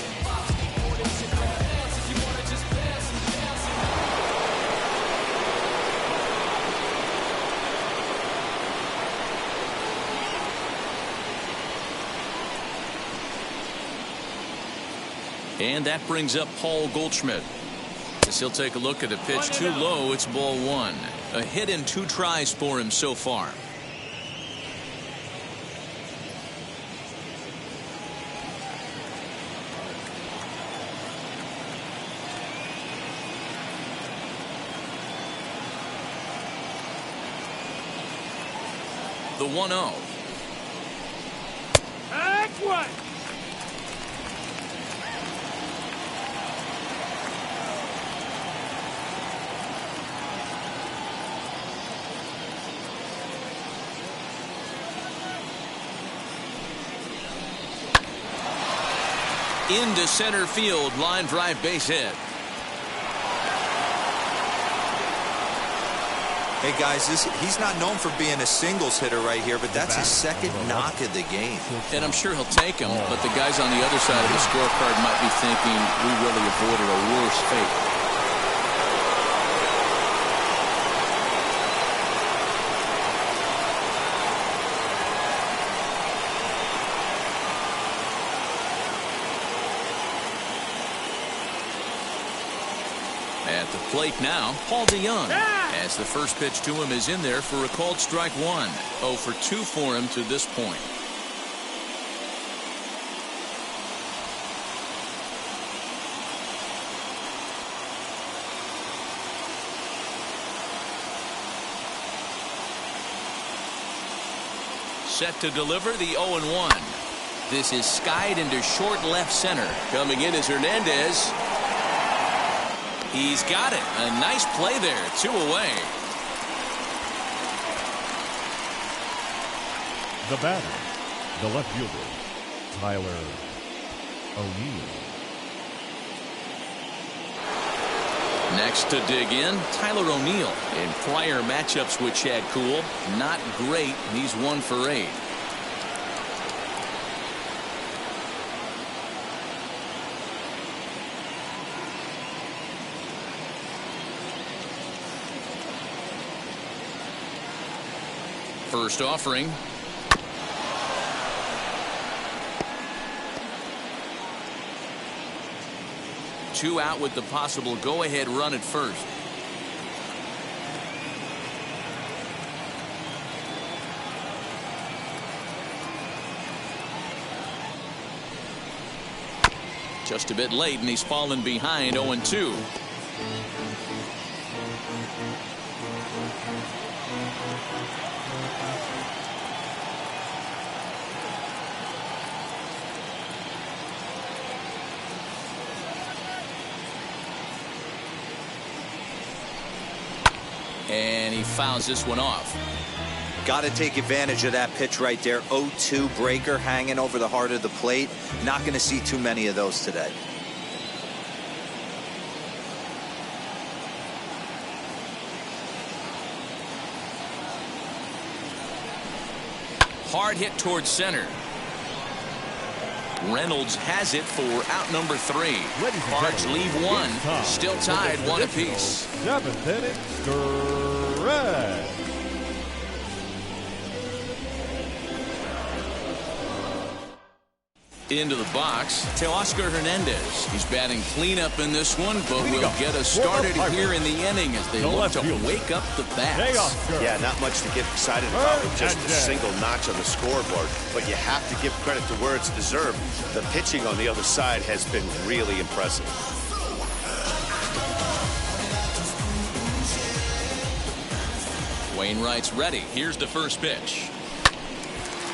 And that brings up Paul Goldschmidt. As he'll take a look at a pitch too low. It's ball 1. A hit in 2 tries for him so far. The 1-0. That's one. Into center field, line drive, base hit. Hey guys, he's not known for being a singles hitter right here, but that's his second knock of the game. And I'm sure he'll take him, but the guys on the other side of the scorecard might be thinking we really avoided a worse fate. At the plate now, Paul DeYoung. As the first pitch to him is in there for a called strike 1. 0 for 2 for him to this point. Set to deliver the 0-1. This is skied into short left center. Coming in is Hernandez. He's got it. A nice play there. 2 away. The batter, the left fielder, Tyler O'Neill. Next to dig in, Tyler O'Neill. In prior matchups with Chad Kuhl, not great. He's 1 for 8. First offering. 2 out with the possible go-ahead run at first. Just a bit late, and he's fallen behind 0-2. And he fouls this one off. Got to take advantage of that pitch right there. 0-2 breaker hanging over the heart of the plate. Not going to see too many of those today. Hard hit towards center. Reynolds has it for out number 3. Cards leave 1. Still tied 1 apiece. 7th inning, stretch. Into the box, Teoscar Hernandez. He's batting cleanup in this one, but will get us started here in the inning as they look to wake up the bats. Yeah, not much to get excited about with just a single notch on the scoreboard, but you have to give credit to where it's deserved. The pitching on the other side has been really impressive. Wainwright's ready. Here's the first pitch.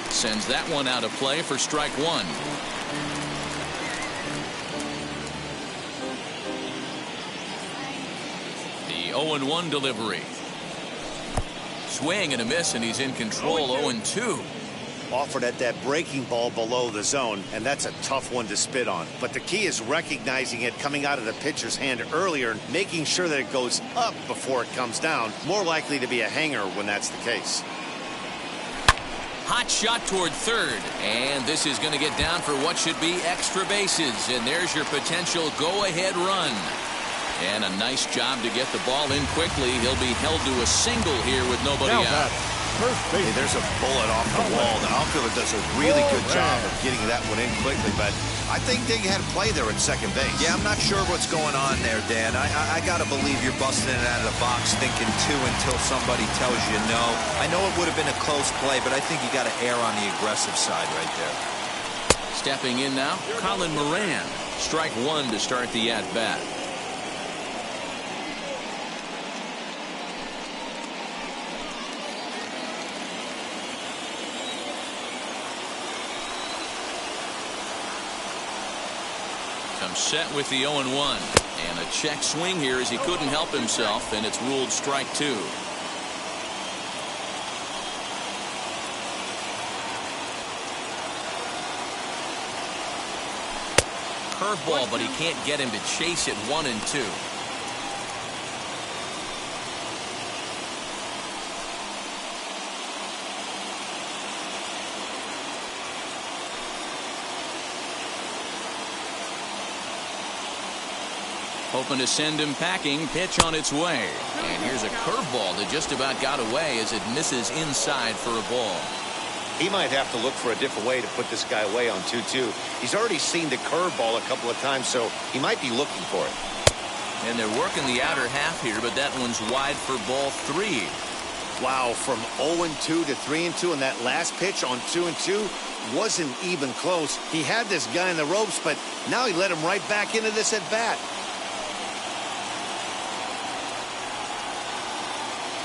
Sends that one out of play for strike 1. The 0-1 delivery. Swing and a miss, and he's in control. 0-2. Offered at that breaking ball below the zone, and that's a tough one to spit on. But the key is recognizing it coming out of the pitcher's hand earlier and making sure that it goes up before it comes down. More likely to be a hanger when that's the case. Hot shot toward third, and this is going to get down for what should be extra bases, and there's your potential go-ahead run. And a nice job to get the ball in quickly. He'll be held to a single here with nobody out. Hey, there's a bullet off the wall. The outfielder does a really good job of getting that one in quickly, but I think they had a play there at second base. Yeah, I'm not sure what's going on there, Dan. I got to believe you're busting it out of the box thinking 2 until somebody tells you no. I know it would have been a close play, but I think you got to err on the aggressive side right there. Stepping in now, Colin Moran. Strike 1 to start the at-bat. Set with the 0-1, and a check swing here as he couldn't help himself, and it's ruled strike 2. Curveball, but he can't get him to chase it. 1-2. Hoping to send him packing. Pitch on its way. And here's a curveball that just about got away as it misses inside for a ball. He might have to look for a different way to put this guy away on 2-2. He's already seen the curveball a couple of times, so he might be looking for it. And they're working the outer half here, but that one's wide for ball 3. Wow, from 0-2 to 3-2, and that last pitch on 2-2 wasn't even close. He had this guy in the ropes, but now he let him right back into this at bat.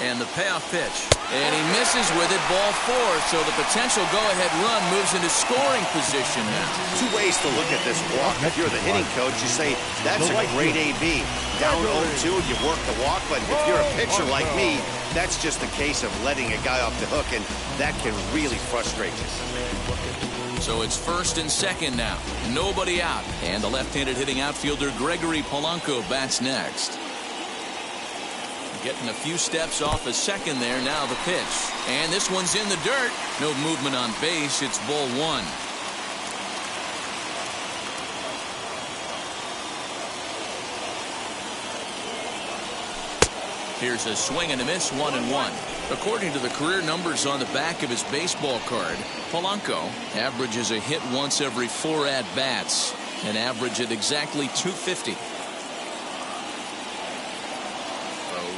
And the payoff pitch. And he misses with it, ball 4. So the potential go-ahead run moves into scoring position now. 2 ways to look at this walk. If you're the hitting coach, you say, that's a great AB. Down 0-2, you work the walk. But if you're a pitcher like me, that's just a case of letting a guy off the hook, and that can really frustrate you. So it's first and second now. Nobody out. And the left-handed hitting outfielder Gregory Polanco bats next. Getting a few steps off a second there. Now the pitch. And this one's in the dirt. No movement on base. It's ball 1. Here's a swing and a miss. 1-1. According to the career numbers on the back of his baseball card, Polanco averages a hit once every 4 at-bats. An average at exactly 250.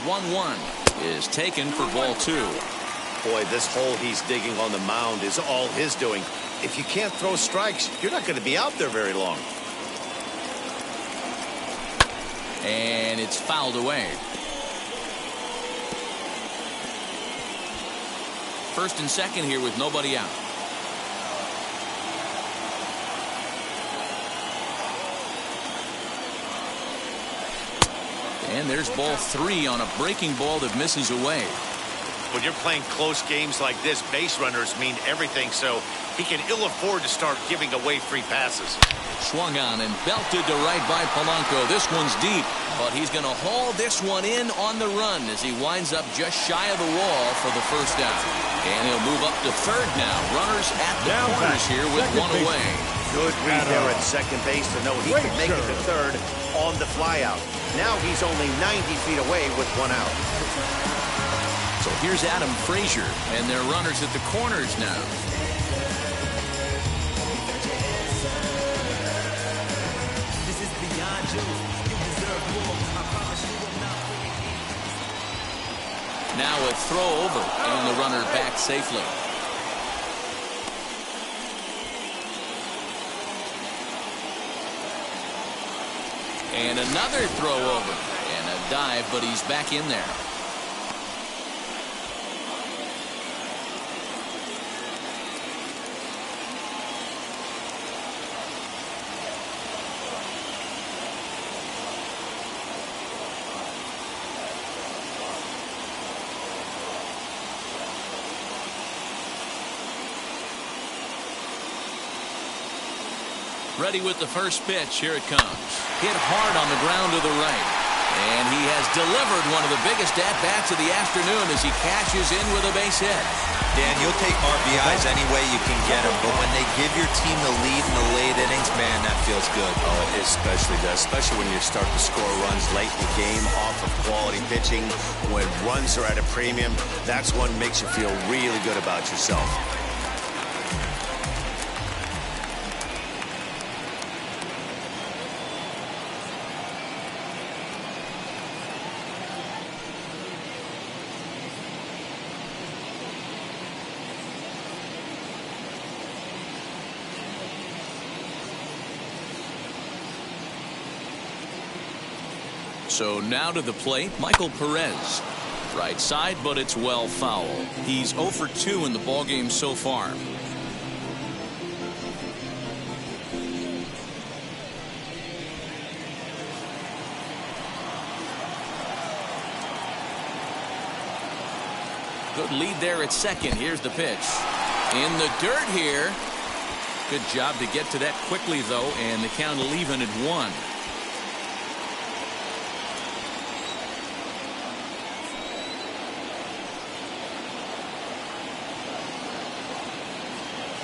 1-1 is taken for ball 2. Boy, this hole he's digging on the mound is all his doing. If you can't throw strikes, you're not going to be out there very long. And it's fouled away. First and second here with nobody out. And there's ball 3 on a breaking ball that misses away. When you're playing close games like this, base runners mean everything, so he can ill afford to start giving away free passes. Swung on and belted to right by Polanco. This one's deep, but he's going to haul this one in on the run as he winds up just shy of the wall for the first down. And he'll move up to third now. Runners at the corners here with one away. Good read there at second base to know he could make it to third on the flyout. Now he's only 90 feet away with one out. So here's Adam Frazier, and their runners at the corners now. This is beyond you. You deserve more. I promise you will not win. Now a throw over, and the runner back safely. And another throw over, and a dive, but he's back in there. Ready with the first pitch. Here it comes. Hit hard on the ground to the right. And he has delivered one of the biggest at-bats of the afternoon as he cashes in with a base hit. Dan, you'll take RBIs any way you can get them, but when they give your team the lead in the late innings, man, that feels good. Oh, it especially does, especially when you start to score runs late in the game off of quality pitching. When runs are at a premium, that's what makes you feel really good about yourself. So now to the plate, Michael Perez. Right side, but it's well foul. He's 0 for 2 in the ballgame so far. Good lead there at second. Here's the pitch. In the dirt here. Good job to get to that quickly, though, and the count will even at 1.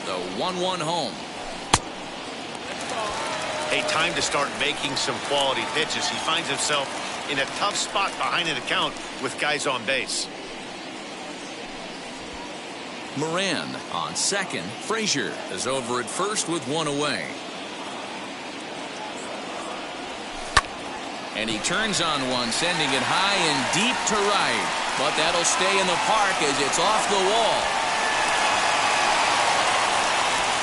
The 1-1 home. Hey, time to start making some quality pitches. He finds himself in a tough spot behind an account with guys on base. Moran on second. Frazier is over at first with one away. And he turns on one, sending it high and deep to right. But that'll stay in the park as it's off the wall.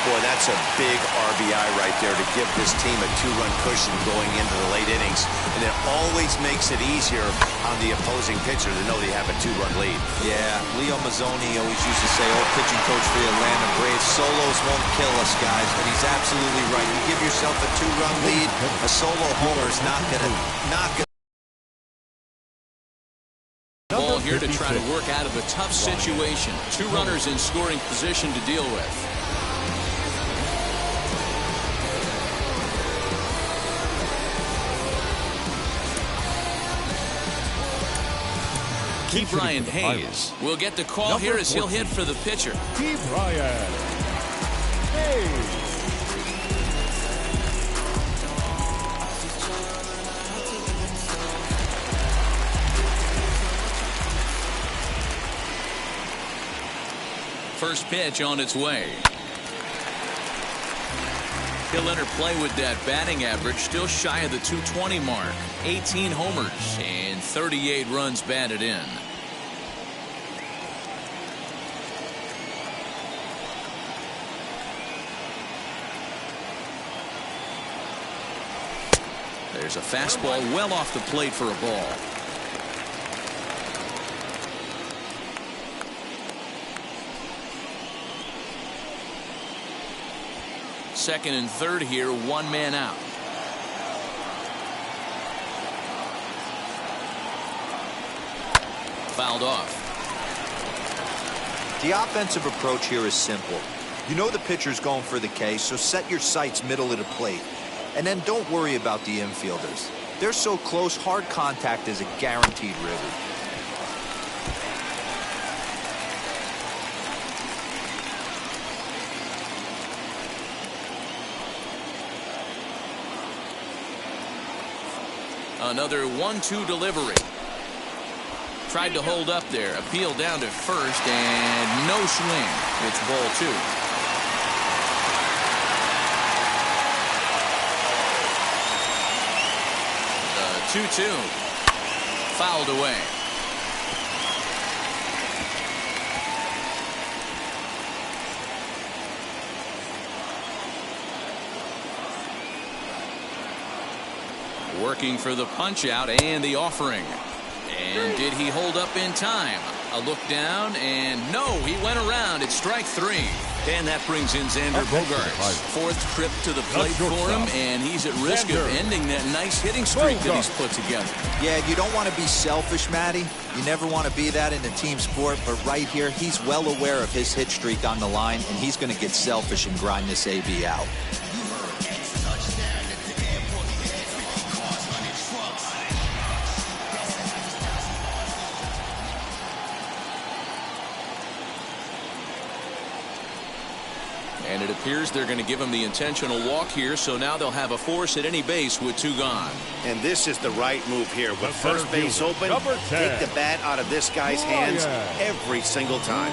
Boy, that's a big RBI right there to give this team a 2-run cushion going into the late innings. And it always makes it easier on the opposing pitcher to know they have a 2-run lead. Yeah, Leo Mazzoni always used to say, old pitching coach for the Atlanta Braves, solos won't kill us, guys. And he's absolutely right. You give yourself a 2-run lead, a solo homer is not going to Ball here to try to work out of a tough situation. 2 runners in scoring position to deal with. Key Brian Hayes will get the call here as he'll hit for the pitcher. Key Brian Hayes. First pitch on its way. He'll interplay with that batting average, still shy of the 220 mark. 18 homers and 38 runs batted in. There's a fastball well off the plate for a ball. Second and third here, one man out. Fouled off. The offensive approach here is simple. You know the pitcher's going for the K, so set your sights middle of the plate. And then don't worry about the infielders. They're so close, hard contact is a guaranteed river. Another 1-2 delivery. Tried to hold up there. Appeal down to first and no swing. It's ball 2. The 2-2. Fouled away. Working for the punch out and the offering. And did he hold up in time? A look down and no, he went around. It's strike 3. And that brings in Xander Bogaerts. 4th trip to the plate for him, and he's at risk of ending that nice hitting streak that he's put together. Yeah, you don't want to be selfish, Matty. You never want to be that in a team sport, but right here, he's well aware of his hit streak on the line, and he's going to get selfish and grind this AB out. And it appears they're going to give him the intentional walk here, so now they'll have a force at any base with 2 gone. And this is the right move here. With first base open, take the bat out of this guy's hands every single time.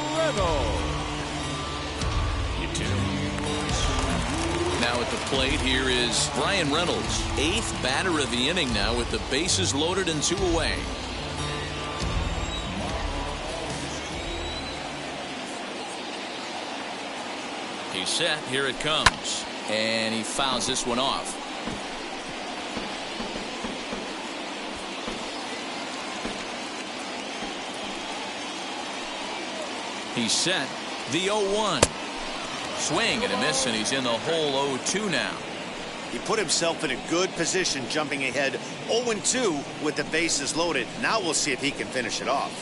Now at the plate, here is Brian Reynolds. 8th batter of the inning now with the bases loaded and 2 away. He's set. Here it comes. And he fouls this one off. He's set. The 0-1. Swing and a miss, and he's in the hole 0-2 now. He put himself in a good position jumping ahead 0-2 with the bases loaded. Now we'll see if he can finish it off.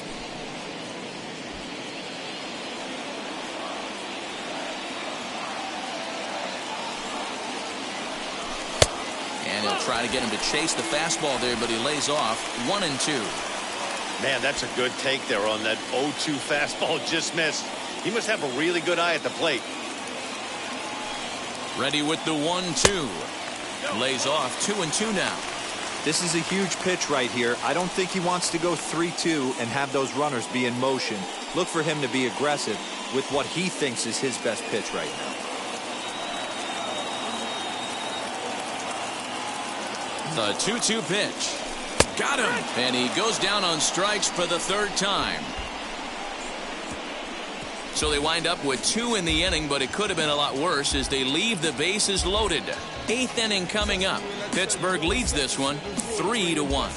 And he'll try to get him to chase the fastball there, but he lays off 1-2. Man, that's a good take there on that 0-2 fastball. Just missed. He must have a really good eye at the plate. Ready with the 1-2. Lays off 2-2 now. This is a huge pitch right here. I don't think he wants to go 3-2 and have those runners be in motion. Look for him to be aggressive with what he thinks is his best pitch right now. The 2-2 pitch. Got him. And he goes down on strikes for the 3rd time. So they wind up with 2 in the inning, but it could have been a lot worse as they leave the bases loaded. 8th inning coming up. Pittsburgh leads this one 3-1.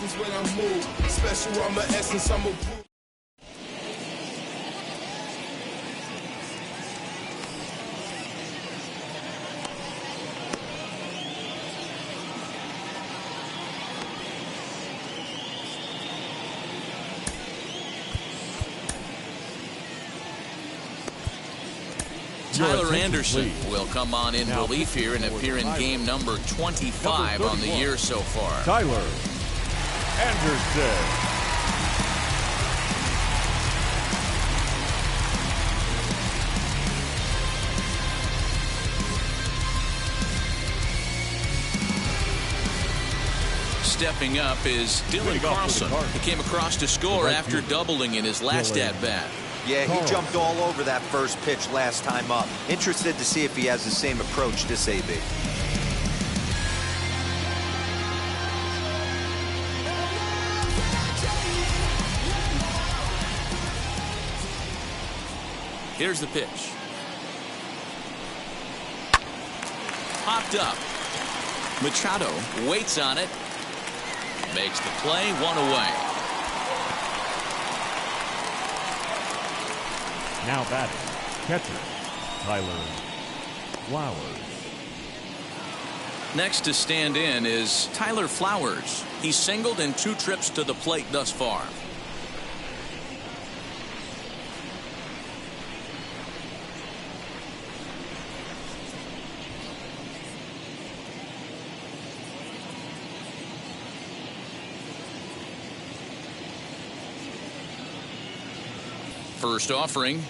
Tyler Anderson will come on in relief here and appear in game number 25 on the year so far. Tyler Anderson. Stepping up is Dylan Carlson. He came across to score after doubling in his last at-bat. Yeah, he jumped all over that first pitch last time up. Interested to see if he has the same approach this AB. Here's the pitch. Popped up. Machado waits on it. Makes the play, 1 away. Now batting, catcher, Tyler Flowers. Next to stand in is Tyler Flowers. He's singled in 2 trips to the plate thus far. First offering.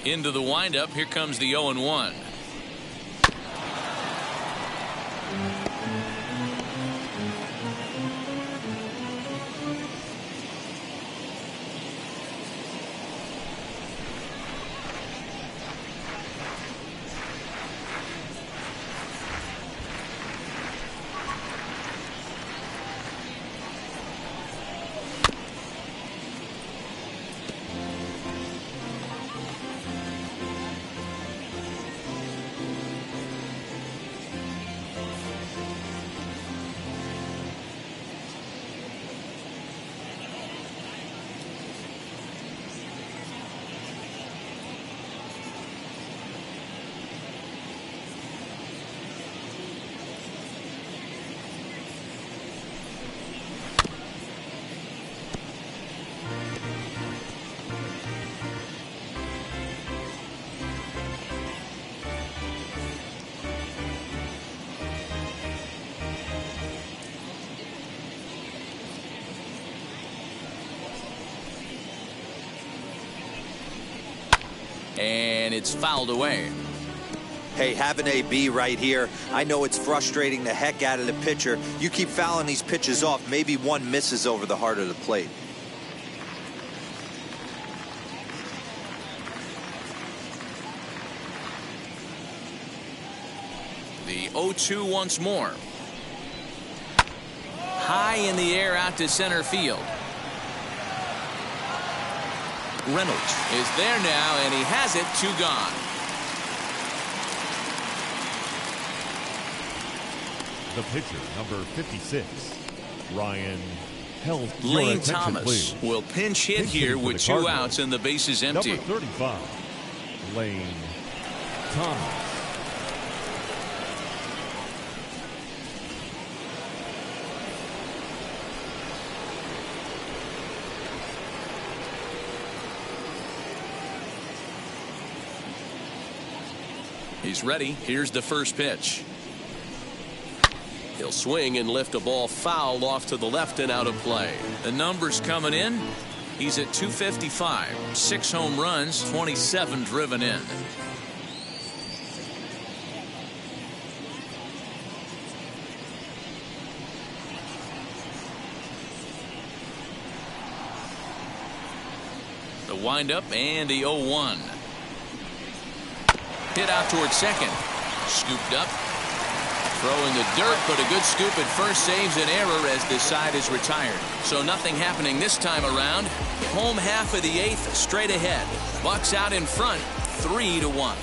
Into the windup. Here comes the 0-1. And it's fouled away. Hey, have an AB right here. I know it's frustrating the heck out of the pitcher. You keep fouling these pitches off, maybe one misses over the heart of the plate. The 0-2 once more. High in the air out to center field. Reynolds is there now, and he has it. 2 gone. The pitcher, number 56, Ryan Helms. Lane Thomas will pinch hit here with 2 outs and the bases empty. Number 35, Lane Thomas. He's ready. Here's the first pitch. He'll swing and lift a ball foul off to the left and out of play. The numbers coming in. He's at 255. 6 home runs, 27 driven in. The windup and the 0-1. Hit out towards second. Scooped up. Throw in the dirt, but a good scoop at first saves an error as this side is retired. So nothing happening this time around. Home half of the 8th straight ahead. Bucks out in front, 3-1.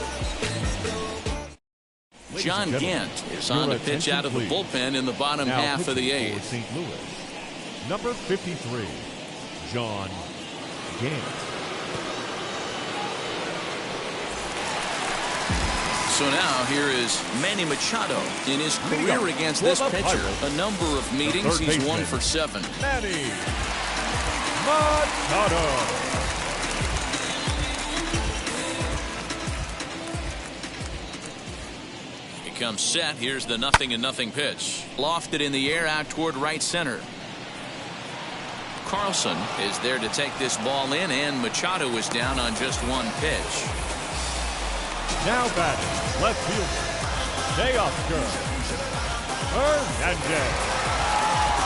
John Gant is on to pitch out of the bullpen in the bottom half of the 8th. St. Louis, number 53, John Gant. So now here is Manny Machado in his career against this pitcher. A number of meetings, he's 1 for 7. Manny Machado. He comes set. Here's the 0-0 pitch. Lofted in the air out toward right center. Carlson is there to take this ball in, and Machado is down on just 1 pitch. Now batting, left fielder, Teoscar Hernandez.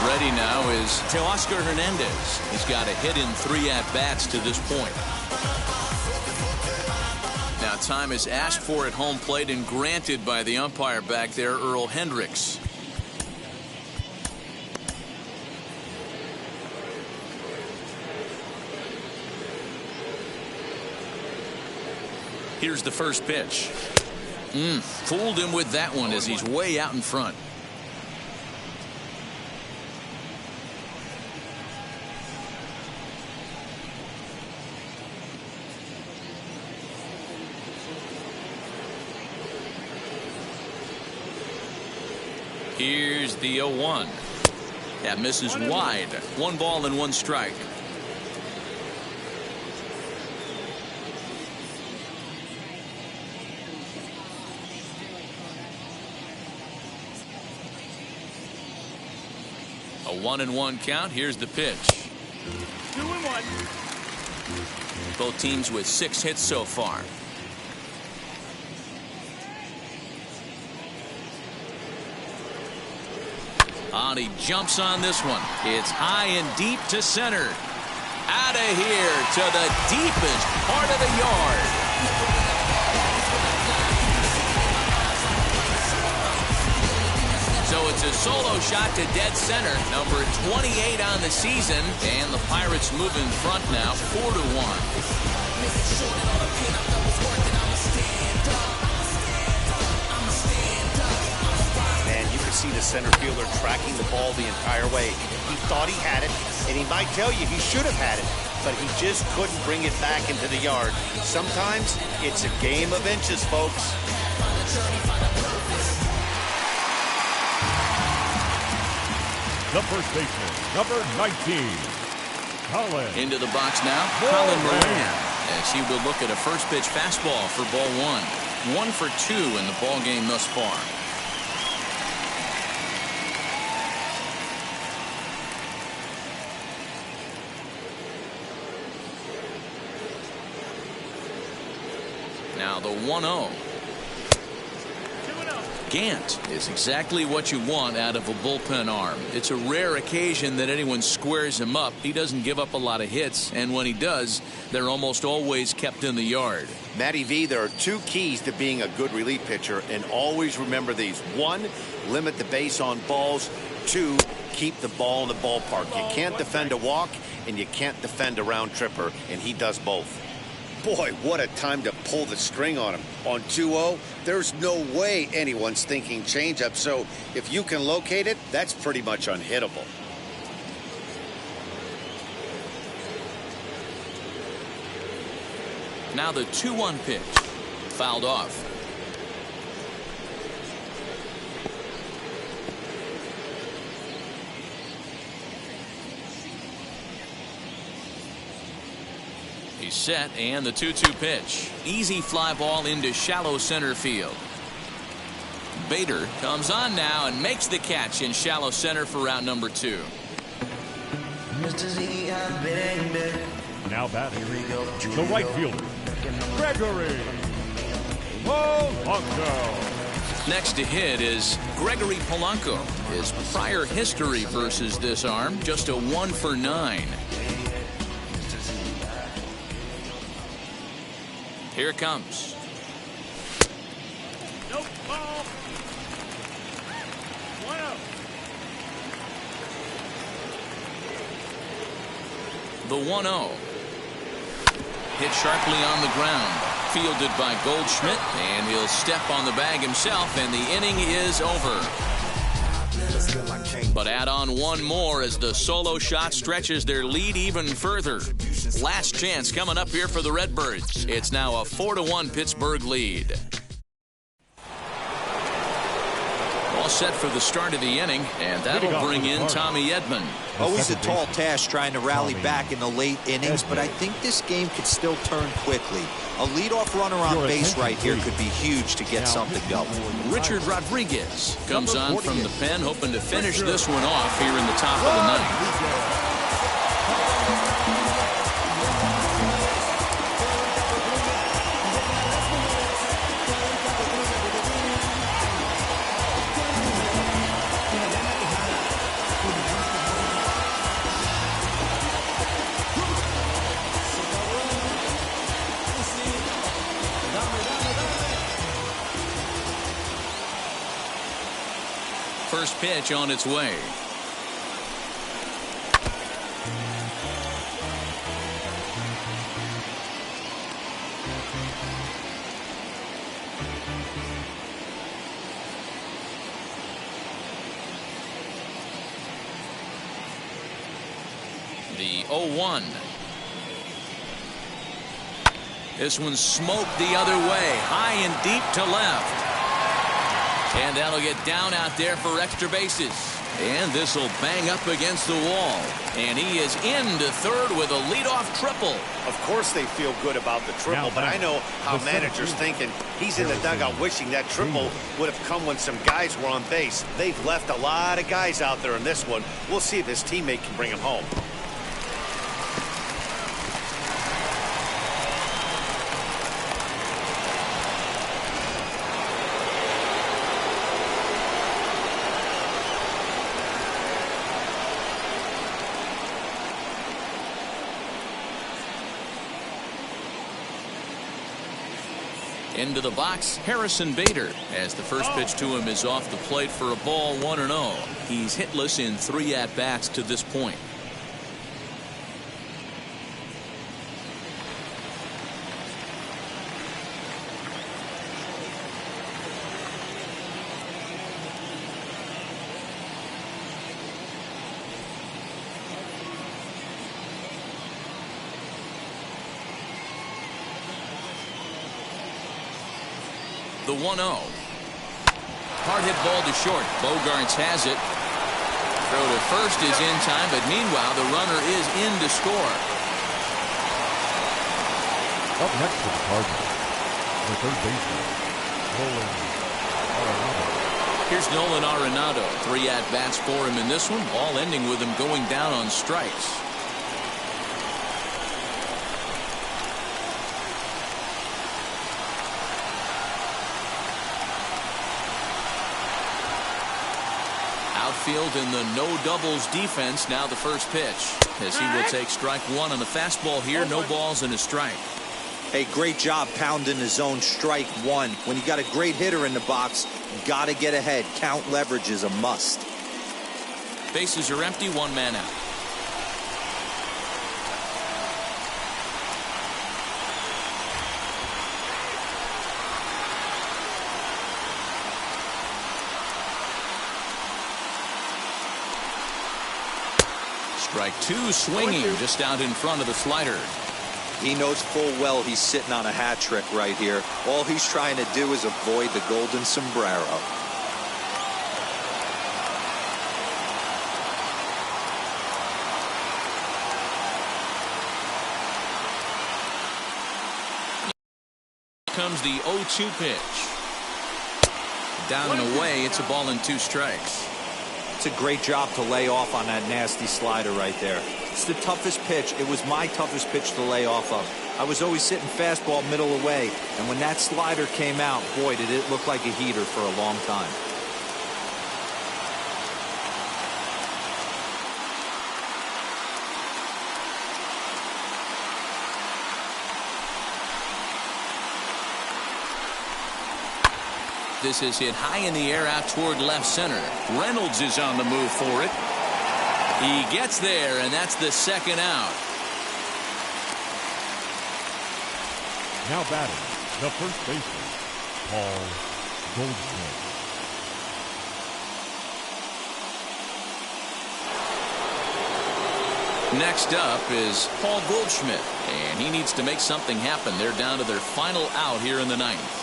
Ready now is Teoscar Hernandez. He's got a hit in 3 at-bats to this point. time is asked for at home plate and granted by the umpire back there, Earl Hendricks. Here's the first pitch. Fooled him with that one as he's way out in front. Here's the 0-1. That misses wide. 1 ball and 1 strike. A 1-1 count. Here's the pitch. 2-1. Both teams with 6 hits so far. And he jumps on this one. It's high and deep to center. Out of here to the deepest part of the yard. So it's a solo shot to dead center, number 28 on the season, and the Pirates move in front now, 4-1. See the center fielder tracking the ball the entire way. He thought he had it, and he might tell you he should have had it, but he just couldn't bring it back into the yard. Sometimes it's a game of inches, folks. The first baseman, number 19, Colin. Into the box now, Colin Moran, as he will look at a first pitch fastball for ball 1. 1 for 2 in the ball game thus far. Now the 1-0. Gant is exactly what you want out of a bullpen arm. It's a rare occasion that anyone squares him up. He doesn't give up a lot of hits, and when he does, they're almost always kept in the yard. Matty V, there are 2 keys to being a good relief pitcher, and always remember these. 1, limit the base on balls. 2, keep the ball in the ballpark. You can't defend a walk, and you can't defend a round tripper, and he does both. Boy, what a time to pull the string on him. On 2-0, there's no way anyone's thinking changeup, so if you can locate it, that's pretty much unhittable. Now the 2-1 pitch. Fouled off. He's set, and the 2-2 pitch. Easy fly ball into shallow center field. Bader comes on now and makes the catch in shallow center for round number 2. Now batting, the right fielder, Gregory Polanco. Next to hit is Gregory Polanco. His prior history versus this arm, just a 1 for 9. Here it comes. Nope, ball. 1-0. The 1-0. Hit sharply on the ground. Fielded by Goldschmidt, and he'll step on the bag himself, and the inning is over. But add on 1 more as the solo shot stretches their lead even further. Last chance coming up here for the Redbirds. It's now a 4-1 Pittsburgh lead. All set for the start of the inning, and that'll bring in Tommy Edman. Always a tall task trying to rally back in the late innings, but I think this game could still turn quickly. A leadoff runner on base right here could be huge to get something going. Richard Rodriguez comes on from the pen, hoping to finish this one off here in the top of the ninth. first pitch on its way. The 0-1. This one's smoked the other way, high and deep to left. And that'll get down out there for extra bases. And this will bang up against the wall. And he is into third with a leadoff triple. Of course they feel good about the triple, but I know how managers thinking. He's in the dugout wishing that triple would have come when some guys were on base. They've left a lot of guys out there in this one. We'll see if his teammate can bring him home. Into the box, Harrison Bader, as the first pitch to him is off the plate for a ball, 1-0. He's hitless in 3 at-bats to this point. The 1-0. Hard hit ball to short. Bogarts has it. Throw to first is in time, but meanwhile the runner is in to score. Up next for the Cardinals, the third baseman, Nolan Arenado. Here's Nolan Arenado. 3 at-bats for him in this one, all ending with him going down on strikes. Outfield in the no doubles defense. Now the first pitch, as he will take strike 1 on the fastball here. No balls and a strike. Hey, great job pounding the zone strike 1. When you got a great hitter in the box, you got to get ahead. Count leverage is a must. Bases are empty, 1 man out. Strike 2 swinging just out in front of the slider. He knows full well he's sitting on a hat trick right here. All he's trying to do is avoid the golden sombrero. Comes the 0-2 pitch. Down and away. It's a ball and 2 strikes. It's a great job to lay off on that nasty slider right there. It's the toughest pitch. It was my toughest pitch to lay off of. I was always sitting fastball middle away, and when that slider came out, boy, did it look like a heater for a long time. This is hit high in the air out toward left center. Reynolds is on the move for it. He gets there, and that's the second out. Now batting, the first baseman, Paul Goldschmidt. Next up is Paul Goldschmidt, and he needs to make something happen. They're down to their final out here in the 9th.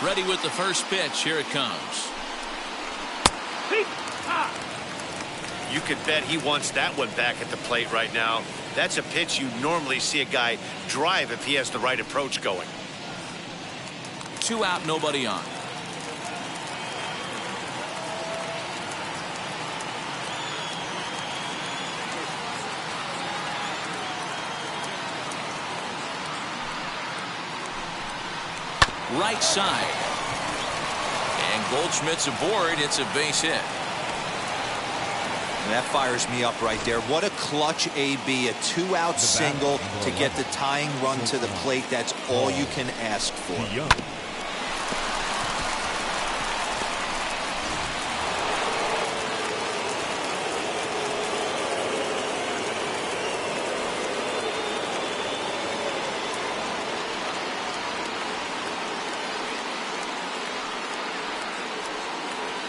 Ready with the first pitch. Here it comes. You could bet he wants that one back at the plate right now. That's a pitch you normally see a guy drive if he has the right approach going. 2 out, nobody on. Right side. And Goldschmidt's aboard. It's a base hit. That fires me up right there. What a clutch AB, a 2-out single to get the tying run to the plate. That's all you can ask for.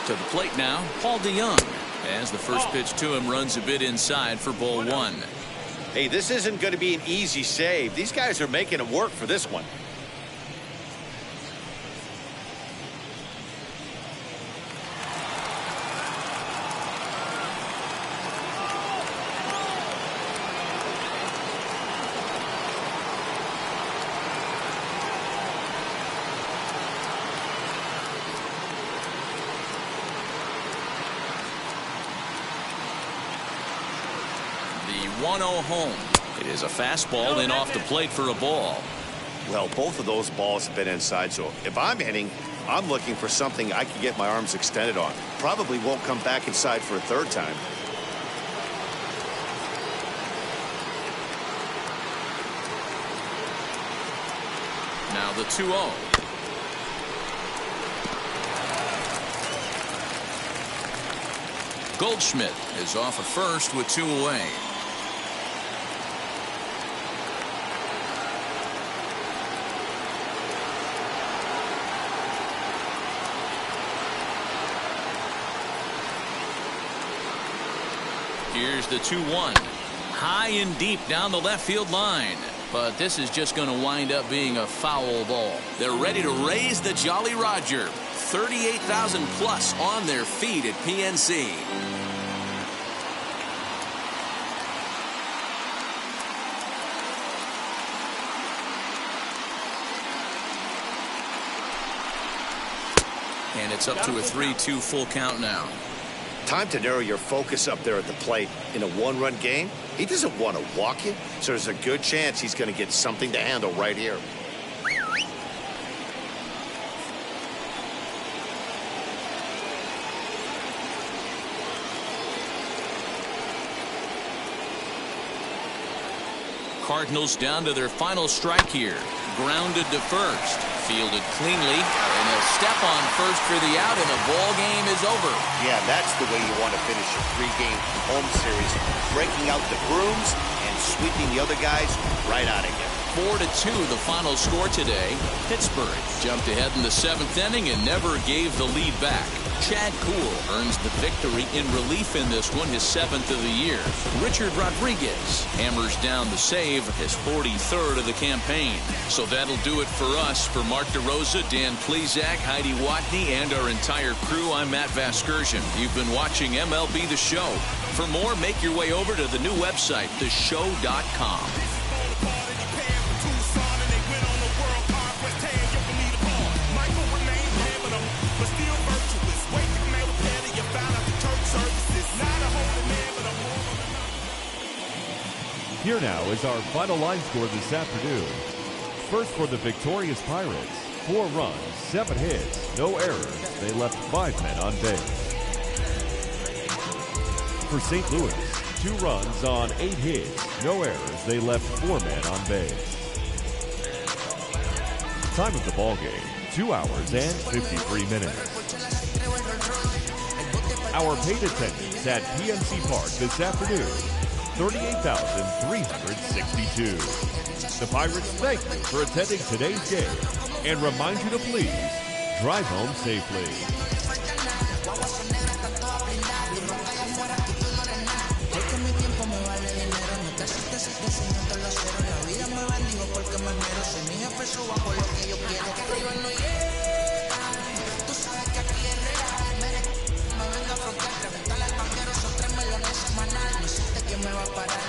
To the plate now, Paul DeYoung. As the first pitch to him runs a bit inside for ball 1. Hey, this isn't going to be an easy save. These guys are making it work for this one. The 1-0 home. It is a fastball in off the plate for a ball. Well, both of those balls have been inside, so if I'm hitting, I'm looking for something I can get my arms extended on. Probably won't come back inside for a third time. Now the 2-0. Goldschmidt is off at first with 2 away. Here's the 2-1. High and deep down the left field line. But this is just going to wind up being a foul ball. They're ready to raise the Jolly Roger. 38,000 plus on their feet at PNC. And it's up to a 3-2 full count now. Time to narrow your focus up there at the plate. In a one-run game, he doesn't want to walk you, so there's a good chance he's going to get something to handle right here. Cardinals down to their final strike here. Grounded to first. Fielded cleanly. And they'll step on first for the out, and the ball game is over. Yeah, that's the way you want to finish your 3-game home series. Breaking out the brooms and sweeping the other guys right out of here. 4-2 the final score today. Pittsburgh jumped ahead in the 7th inning and never gave the lead back. Chad Kuhl earns the victory in relief in this one, his 7th of the year. Richard Rodriguez hammers down the save, his 43rd of the campaign. So that'll do it for us. For Mark DeRosa, Dan Plezak, Heidi Watney, and our entire crew, I'm Matt Vasgersian. You've been watching MLB The Show. For more, make your way over to the new website, theshow.com. Here now is our final line score this afternoon. First for the victorious Pirates, 4 runs, 7 hits, no errors. They left 5 men on base. For St. Louis, 2 runs on 8 hits, no errors. They left 4 men on base. Time of the ball game, 2 hours and 53 minutes. Our paid attendance at PNC Park this afternoon, 38,362. The Pirates thank you for attending today's game and remind you to please drive home safely. Me va a parar.